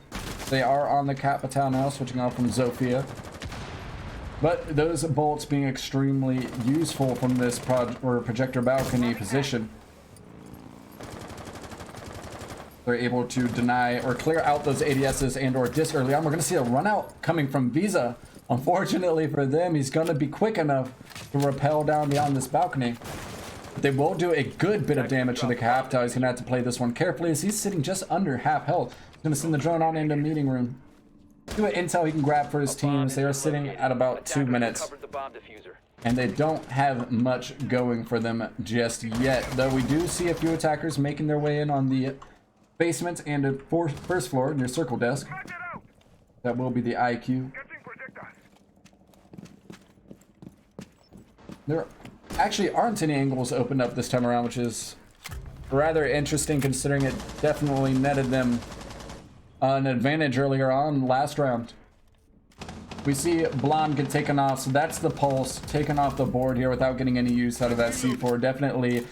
They are on the Capital now, switching off from Zofia. But those bolts being extremely useful from this projector balcony position. They're able to deny or clear out those ADSs and or disc early on. We're going to see a run out coming from Visa. Unfortunately for them, he's going to be quick enough to rappel down beyond this balcony. But they will do a good bit of damage to the Capital. He's going to have to play this one carefully as he's sitting just under half health. He's going to send the drone on into the meeting room. Do an intel he can grab for his teams. They are sitting at about 2 minutes. And they don't have much going for them just yet. Though we do see a few attackers making their way in on the basement and a first floor near circle desk. That will be the IQ. There actually aren't any angles opened up this time around, which is rather interesting considering it definitely netted them an advantage earlier on last round. We see Blonde get taken off, so that's the Pulse taken off the board here without getting any use out of that C4. Definitely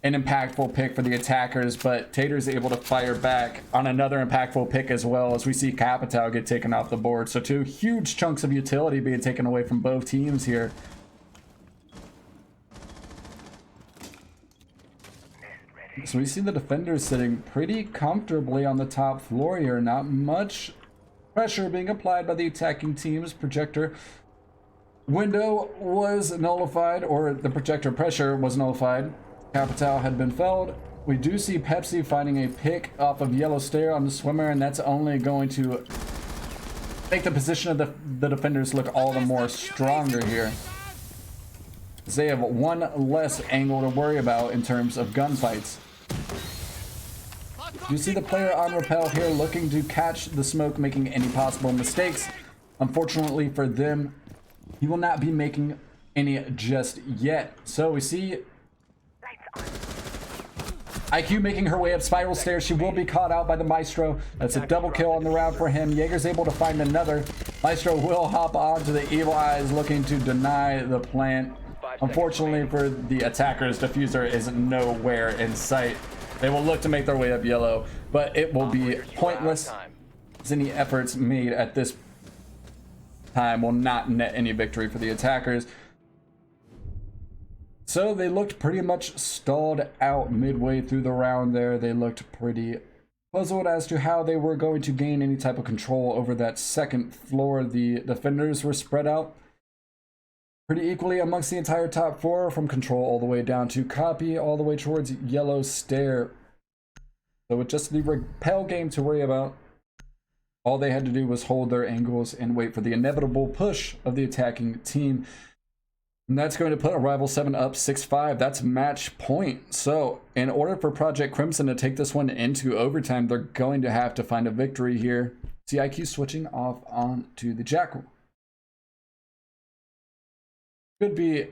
an impactful pick for the attackers, but Tater's able to fire back on another impactful pick as well, as we see Capital get taken off the board. So two huge chunks of utility being taken away from both teams here. So we see the defenders sitting pretty comfortably on the top floor here. Not much pressure being applied by the attacking teams. Projector window was nullified, or the projector pressure was nullified. Capital had been felled. We do see Pepsi finding a pick off of Yellow Stair on the swimmer, and that's only going to make the position of the defenders look all the more stronger here. They have one less angle to worry about in terms of gunfights. You see the player on rappel here looking to catch the smoke, making any possible mistakes. Unfortunately for them, he will not be making any just yet. So we see IQ making her way up spiral stairs. She will be caught out by the Maestro. That's a double kill on the round for him. Jaeger's able to find another. Maestro will hop onto the Evil Eyes, looking to deny the plant. Unfortunately for the attackers, Diffuser is nowhere in sight. They will look to make their way up yellow, but it will be pointless, as any efforts made at this time will not net any victory for the attackers. So they looked pretty much stalled out midway through the round there. They looked pretty puzzled as to how they were going to gain any type of control over that second floor. The defenders were spread out pretty equally amongst the entire top four, from control all the way down to copy, all the way towards Yellow Stair. So with just the repel game to worry about, all they had to do was hold their angles and wait for the inevitable push of the attacking team. And that's going to put Arrival 7 up 6-5. That's match point. So in order for Projekt Crimson to take this one into overtime, they're going to have to find a victory here. CIQ switching off on to the Jackal. Could be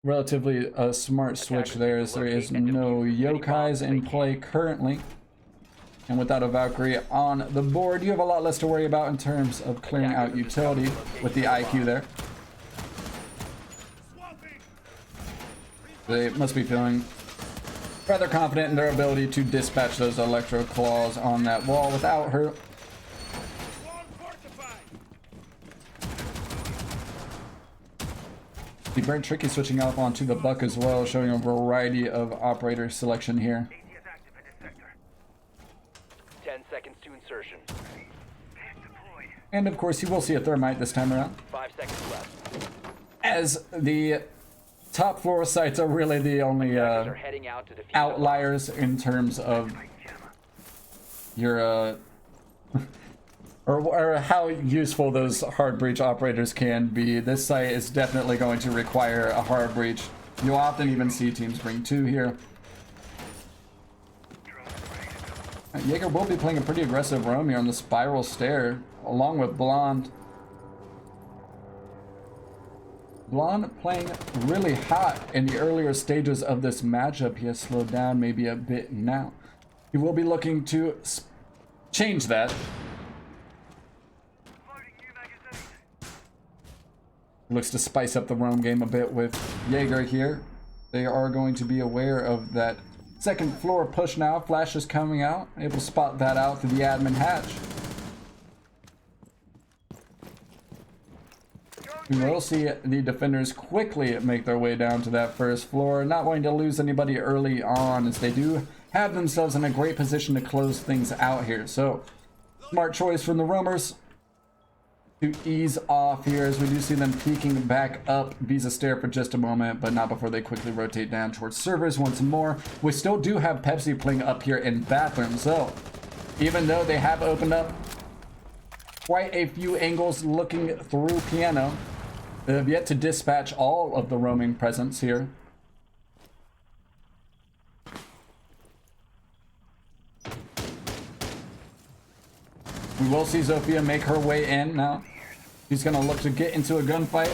relatively a smart switch there, as there is no yokais in play currently. And without a Valkyrie on the board, you have a lot less to worry about in terms of clearing out utility with the IQ there. They must be feeling rather confident in their ability to dispatch those electro claws on that wall without her. The Brent Tricky switching off onto the Buck as well, showing a variety of operator selection here. 10 seconds to insertion. And of course, you will see a Thermite this time around, 5 seconds left. as the top floor sites are really the only Are heading out to defuse the outliers in terms of your or how useful those hard breach operators can be. This site is definitely going to require a hard breach. You'll often even see teams bring 2 here. Jaeger will be playing a pretty aggressive roam here on the spiral stair, along with Blonde. Blonde playing really hot in the earlier stages of this matchup. He has slowed down maybe a bit now. He will be looking to change that. Looks to spice up the roam game a bit with Jaeger here. They are going to be aware of that second floor push now. Flash is coming out, able to spot that out through the admin hatch. We will see the defenders quickly make their way down to that first floor. Not going to lose anybody early on, as they do have themselves in a great position to close things out here. So, smart choice from the roamers to ease off here, as we do see them peeking back up Visa Stair for just a moment, but not before they quickly rotate down towards servers once more. We still do have Pepsi playing up here in bathroom, so even though they have opened up quite a few angles looking through piano, they have yet to dispatch all of the roaming presence here. We will see Zofia make her way in now. She's going to look to get into a gunfight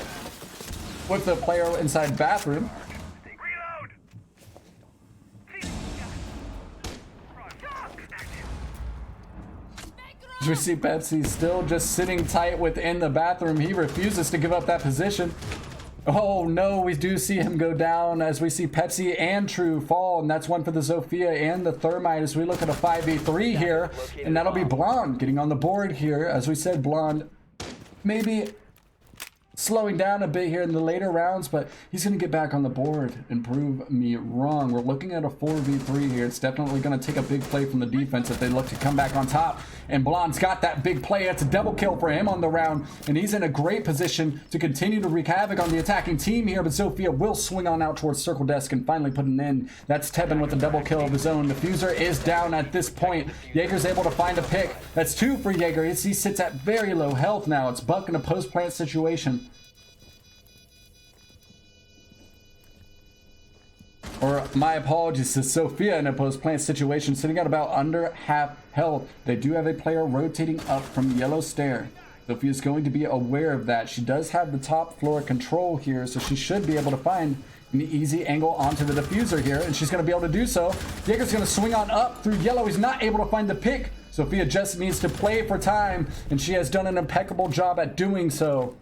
with the player inside bathroom. As we see Pepsi still just sitting tight within the bathroom. He refuses to give up that position. Oh no, we do see him go down, as we see Pepsi and True fall, and that's one for the Zofia and the Thermite, as we look at a 5v3 here, and that'll be Blonde getting on the board here. As we said, Blonde maybe slowing down a bit here in the later rounds, but he's going to get back on the board and prove me wrong. We're looking at a 4v3 here. It's definitely going to take a big play from the defense if they look to come back on top. And Blonde's got that big play. It's a double kill for him on the round, and he's in a great position to continue to wreak havoc on the attacking team here. But Zofia will swing on out towards Circle Desk and finally put an end. That's Tebben with a double kill of his own. The Diffuser is down at this point. Jaeger's able to find a pick. That's 2 for Jaeger. He sits at very low health now. It's Buck in a post-plant situation. Or my apologies to Sophia in a post-plant situation, sitting at about under half health. They do have a player rotating up from Yellow Stair. Sophia's going to be aware of that. She does have the top floor control here, so she should be able to find an easy angle onto the Diffuser here, and she's going to be able to do so. Jaeger's going to swing on up through Yellow. He's not able to find the pick. Sophia just needs to play for time, and she has done an impeccable job at doing so.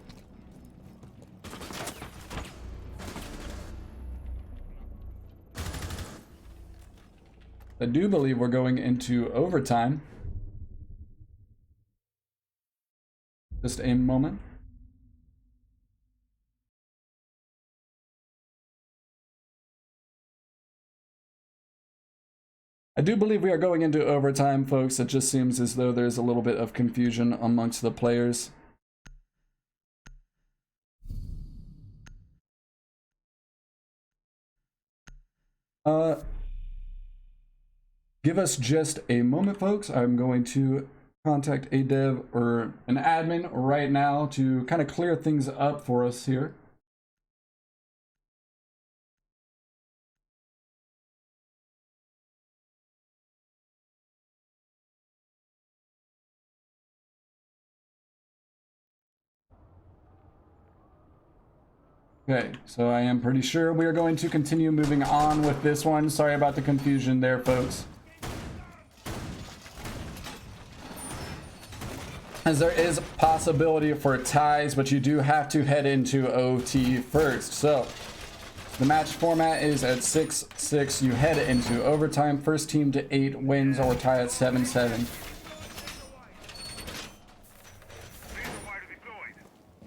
I do believe we're going into overtime. Just a moment. I do believe we are going into overtime, folks. It just seems as though there's a little bit of confusion amongst the players. Give us just a moment, folks. I'm going to contact a dev or an admin right now to kind of clear things up for us here. Okay, so I am pretty sure we are going to continue moving on with this one. Sorry about the confusion there, folks. As there is possibility for ties, but you do have to head into OT first. So the match format is at 6-6. You head into overtime. First team to 8 wins or tie at 7-7.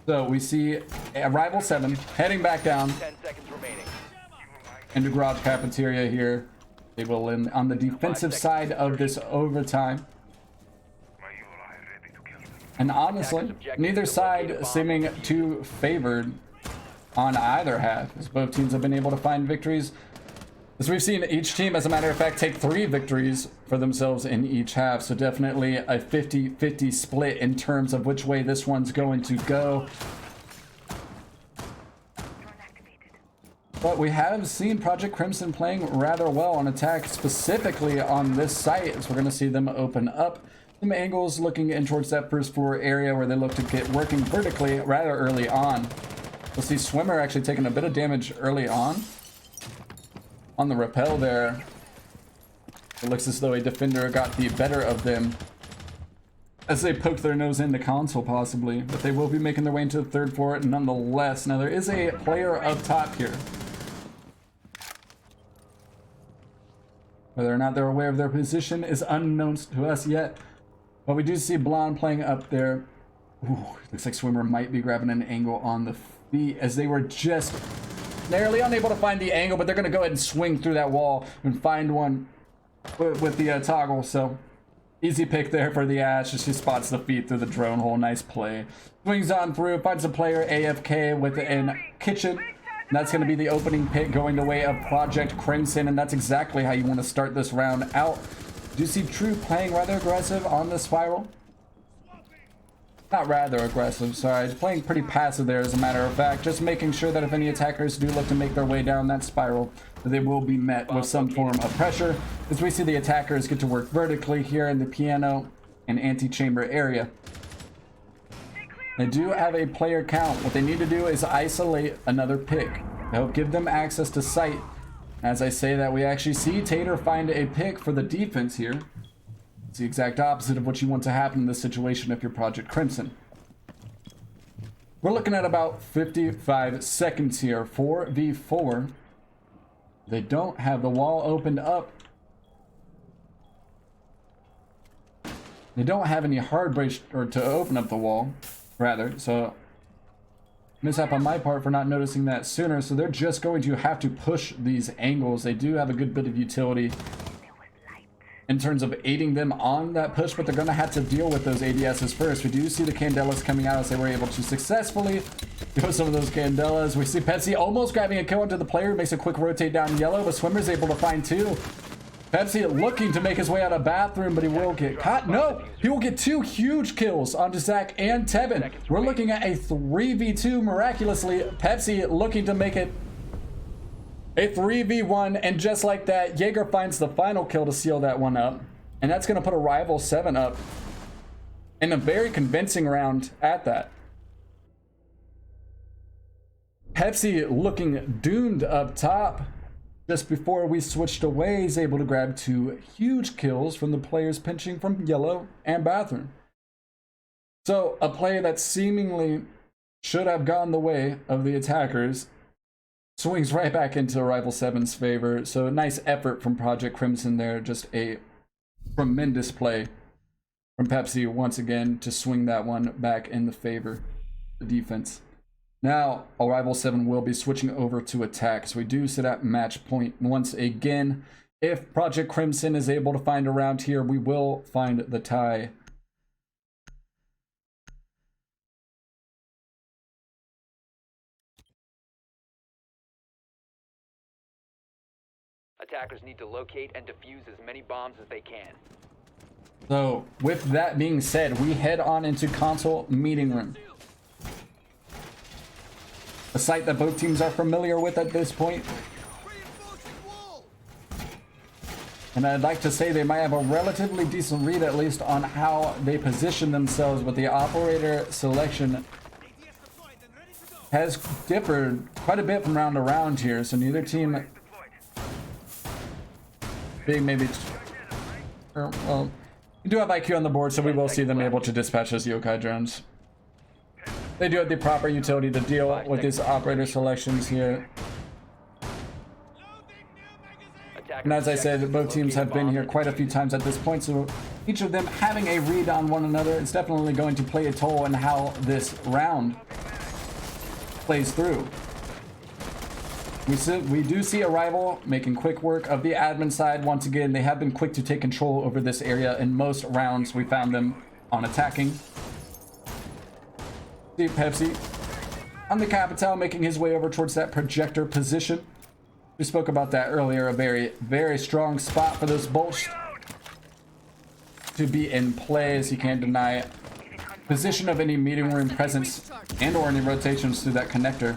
So we see a rival 7 heading back down 10 seconds remaining. into garage cafeteria here. They will in on the defensive side of this overtime. And honestly, neither side seeming too favored on either half, as both teams have been able to find victories. As we've seen each team, as a matter of fact, take 3 victories for themselves in each half. So definitely a 50-50 split in terms of which way this one's going to go. But we have seen Projekt Crimson playing rather well on attack, specifically on this site, as we're going to see them open up some angles looking in towards that first floor area where they look to get working vertically rather early on. We'll see Swimmer actually taking a bit of damage early on the rappel there. It looks as though a defender got the better of them as they poke their nose into console possibly, but they will be making their way into the third floor nonetheless. Now there is a player up top here. Whether or not they're aware of their position is unknown to us yet, but we do see Blonde playing up there. Ooh, looks like Swimmer might be grabbing an angle on the feet as they were just narrowly unable to find the angle, but they're going to go ahead and swing through that wall and find one with the toggle. So easy pick there for the Ash. She spots the feet through the drone hole. Nice play. Swings on through, finds a player AFK within kitchen. And that's going to be the opening pick going the way of Projekt Crimson, and that's exactly how you want to start this round out. Do you see True playing rather aggressive on the spiral? Not rather aggressive, sorry. He's playing pretty passive there, as a matter of fact. Just making sure that if any attackers do look to make their way down that spiral, that they will be met with some form of pressure. As we see the attackers get to work vertically here in the piano and antechamber area. They do have a player count. What they need to do is isolate another pick. That'll give them access to sight. As I say that, we actually see Tater find a pick for the defense here. It's the exact opposite of what you want to happen in this situation if you're Projekt Crimson. We're looking at about 55 seconds here. 4v4. They don't have the wall opened up. They don't have any hard breach or to open up the wall, rather. So mishap on my part for not noticing that sooner. So they're just going to have to push these angles. They do have a good bit of utility in terms of aiding them on that push, but they're going to have to deal with those ADSs first. We do see the Candelas coming out as they were able to successfully go some of those Candelas. We see Pepsi almost grabbing a kill into the player, makes a quick rotate down yellow, but Swimmer's able to find 2. Pepsi looking to make his way out of bathroom, but he will get caught. No, he will get 2 huge kills onto Zach and Tevin. We're looking at a 3v2 miraculously. Pepsi looking to make it a 3v1, and just like that, Jaeger finds the final kill to seal that one up. And that's going to put a rival 7 up in a very convincing round at that. Pepsi looking doomed up top. Just before we switched away, he's able to grab 2 huge kills from the players pinching from yellow and bathroom. So a play that seemingly should have gone the way of the attackers swings right back into rival 7's favor. So a nice effort from Projekt Crimson there. Just a tremendous play from Pepsi once again to swing that one back in the favor of the defense. Now, rival 7 will be switching over to attack. So we do sit at match point once again. If Projekt Crimson is able to find a round here, we will find the tie. Attackers need to locate and defuse as many bombs as they can. So, with that being said, we head on into console meeting room. A site that both teams are familiar with at this point. And I'd like to say they might have a relatively decent read, at least on how they position themselves with the operator selection has differed quite a bit from round to round here, so neither team being maybe, well, we do have IQ on the board, so we will see them able to dispatch those yokai drones. They do have the proper utility to deal with these operator selections here. And as I said, both teams have been here quite a few times at this point, so each of them having a read on one another is definitely going to play a toll in how this round plays through. We do see Arrival making quick work of the admin side. Once again, they have been quick to take control over this area. In most rounds, we found them on attacking. See Pepsi on the Capital making his way over towards that projector position. We spoke about that earlier. A very, very strong spot for those bolts to be in play, as you can't deny position of any meeting room presence and or any rotations through that connector.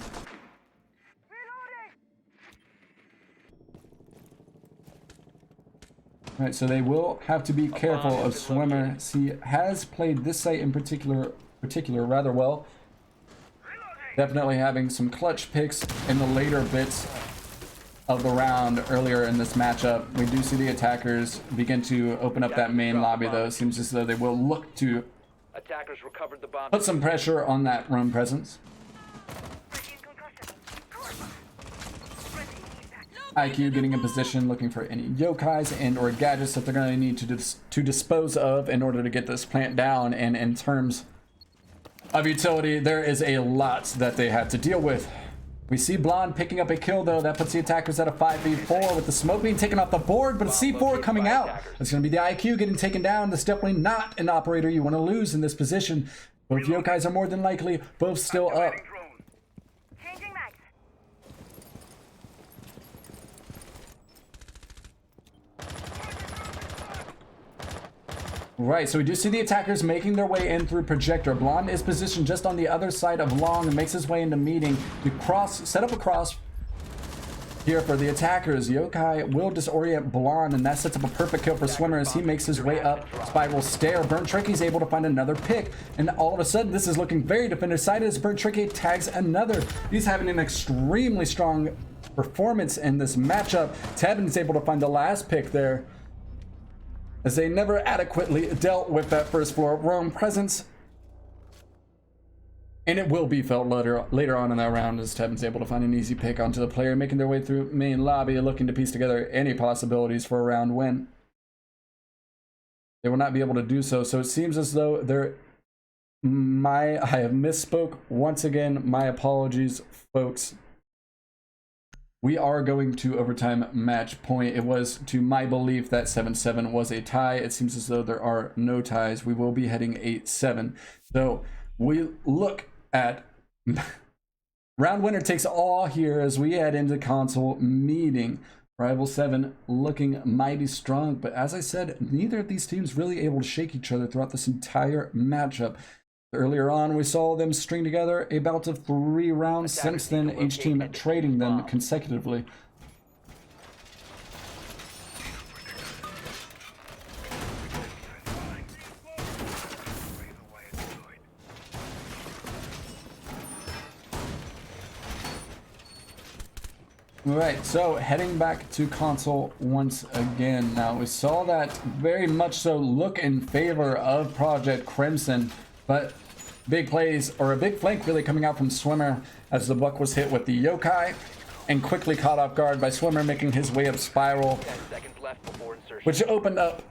Right, so they will have to be careful of Swimmer. He has played this site in particular rather well. Definitely having some clutch picks in the later bits of the round earlier in this matchup. We do see the attackers begin to open up that main lobby, though. It seems as though they will look to put some pressure on that room presence. IQ getting in position, looking for any yokais and or gadgets that they're going to need to dispose of in order to get this plant down. And in terms of utility, there is a lot that they have to deal with. We see Blonde picking up a kill, though. That puts the attackers at a 5v4 with the smoke being taken off the board, but a C4 coming out. It's going to be the IQ getting taken down. That's definitely not an operator you want to lose in this position. Both yokais are more than likely both still up. Right, so we do see the attackers making their way in through projector. Blonde is positioned just on the other side of Long and makes his way into meeting to set up a cross here for the attackers. Yokai will disorient Blonde, and that sets up a perfect kill for Swimmer as he makes his way up Spiral Stair. Burnt Tricky's able to find another pick, and all of a sudden this is looking very defender-sided as Burnt Tricky tags another. He's having an extremely strong performance in this matchup. Tevin is able to find the last pick there, as they never adequately dealt with that first floor roam presence. And it will be felt later on in that round as Tevin's able to find an easy pick onto the player, making their way through main lobby, looking to piece together any possibilities for a round win. They will not be able to do so, so it seems as though I have misspoke once again. My apologies, folks. We are going to overtime match point. It was to my belief that 7-7 was a tie. It seems as though there are no ties. We will be heading 8-7. So we look at round winner takes all here as we head into console meeting. Rival 7 looking mighty strong, but as I said, neither of these teams really able to shake each other throughout this entire matchup. Earlier on, we saw them string together a bout of 3 rounds. Since then, each team trading them consecutively. Alright, so heading back to console once again. Now, we saw that very much so look in favor of Projekt Crimson, but big plays, or a big flank really coming out from Swimmer as the buck was hit with the yokai and quickly caught off guard by Swimmer making his way up Spiral, which opened up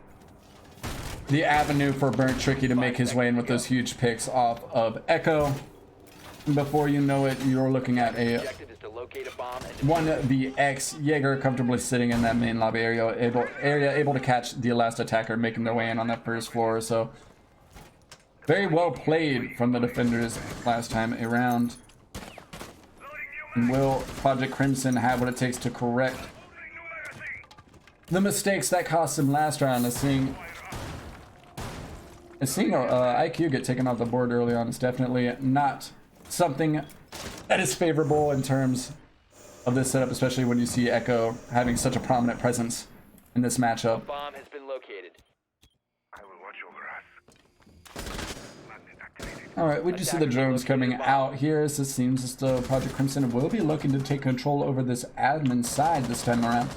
the avenue for Burnt Tricky to make his way in with those huge picks off of Echo. And before you know it, you're looking at a 1vx Jaeger comfortably sitting in that main lobby area, able to catch the last attacker making their way in on that first floor. So very well played from the defenders last time around. And will Projekt Crimson have what it takes to correct the mistakes that cost him last round? As seeing IQ get taken off the board early on is definitely not something that is favorable in terms of this setup, especially when you see Echo having such a prominent presence in this matchup. Bomb has been located. I will watch over us. All right, we just see the drones coming out here, as it seems as though Projekt Crimson will be looking to take control over this admin side this time around.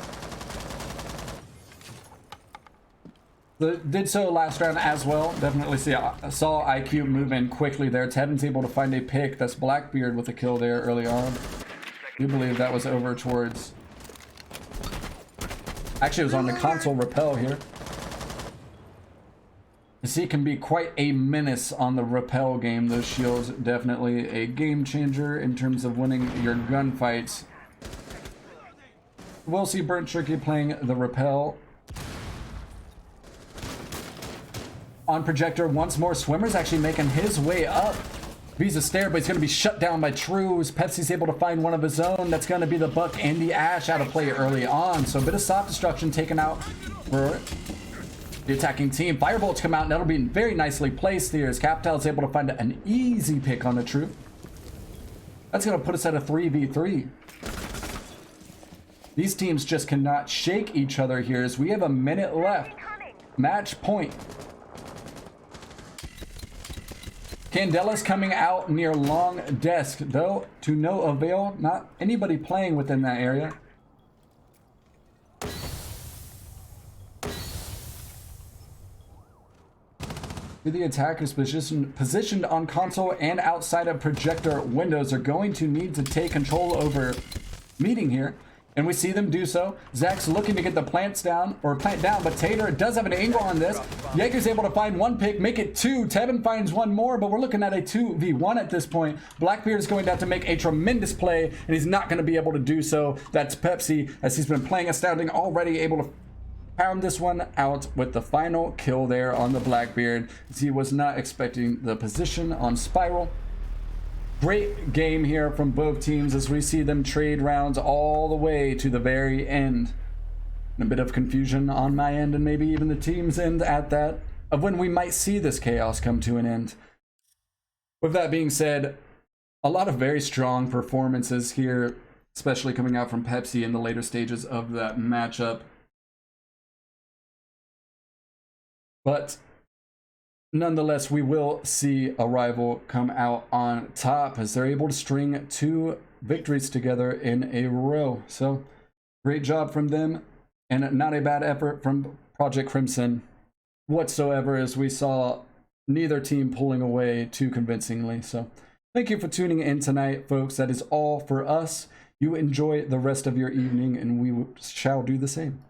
Did so last round as well. Definitely saw IQ move in quickly there. Tevin's able to find a pick. That's Blackbeard with a kill there early on. I do believe that was over towards... Actually, it was on the console rappel here. He can be quite a menace on the rappel game. Those shields definitely a game changer in terms of winning your gunfights. We'll see Burnt Turkey playing the rappel. On Projector, once more, Swimmer's actually making his way up. Visa Stair, but he's going to be shut down by Trues. Pepsi's able to find one of his own. That's going to be the Buck and the Ash out of play early on. So a bit of soft destruction taken out for the attacking team. Firebolts come out, and that'll be very nicely placed here as Capital is able to find an easy pick on the True. That's going to put us at a 3v3. These teams just cannot shake each other here as we have a minute left. Match point. Candela's coming out near long desk, though to no avail. Not anybody playing within that area. The attackers positioned on console and outside of projector windows are going to need to take control over meeting here. And we see them do so. Zach's looking to get the plant down, but Tater does have an angle on this. Jaeger's able to find one pick, make it two. Tevin finds one more, but we're looking at a 2v1 at this point. Blackbeard is going to have to make a tremendous play, and he's not going to be able to do so. That's Pepsi, as he's been playing astounding already, able to pound this one out with the final kill there on the Blackbeard, as he was not expecting the position on Spiral. Great game here from both teams as we see them trade rounds all the way to the very end. And a bit of confusion on my end and maybe even the team's end at that of when we might see this chaos come to an end. With that being said, a lot of very strong performances here, especially coming out from Pepsi in the later stages of that matchup. But nonetheless, we will see a rival come out on top as they're able to string 2 victories together in a row. So great job from them, and not a bad effort from Projekt Crimson whatsoever, as we saw neither team pulling away too convincingly. So thank you for tuning in tonight, folks. That is all for us. You enjoy the rest of your evening, and we shall do the same.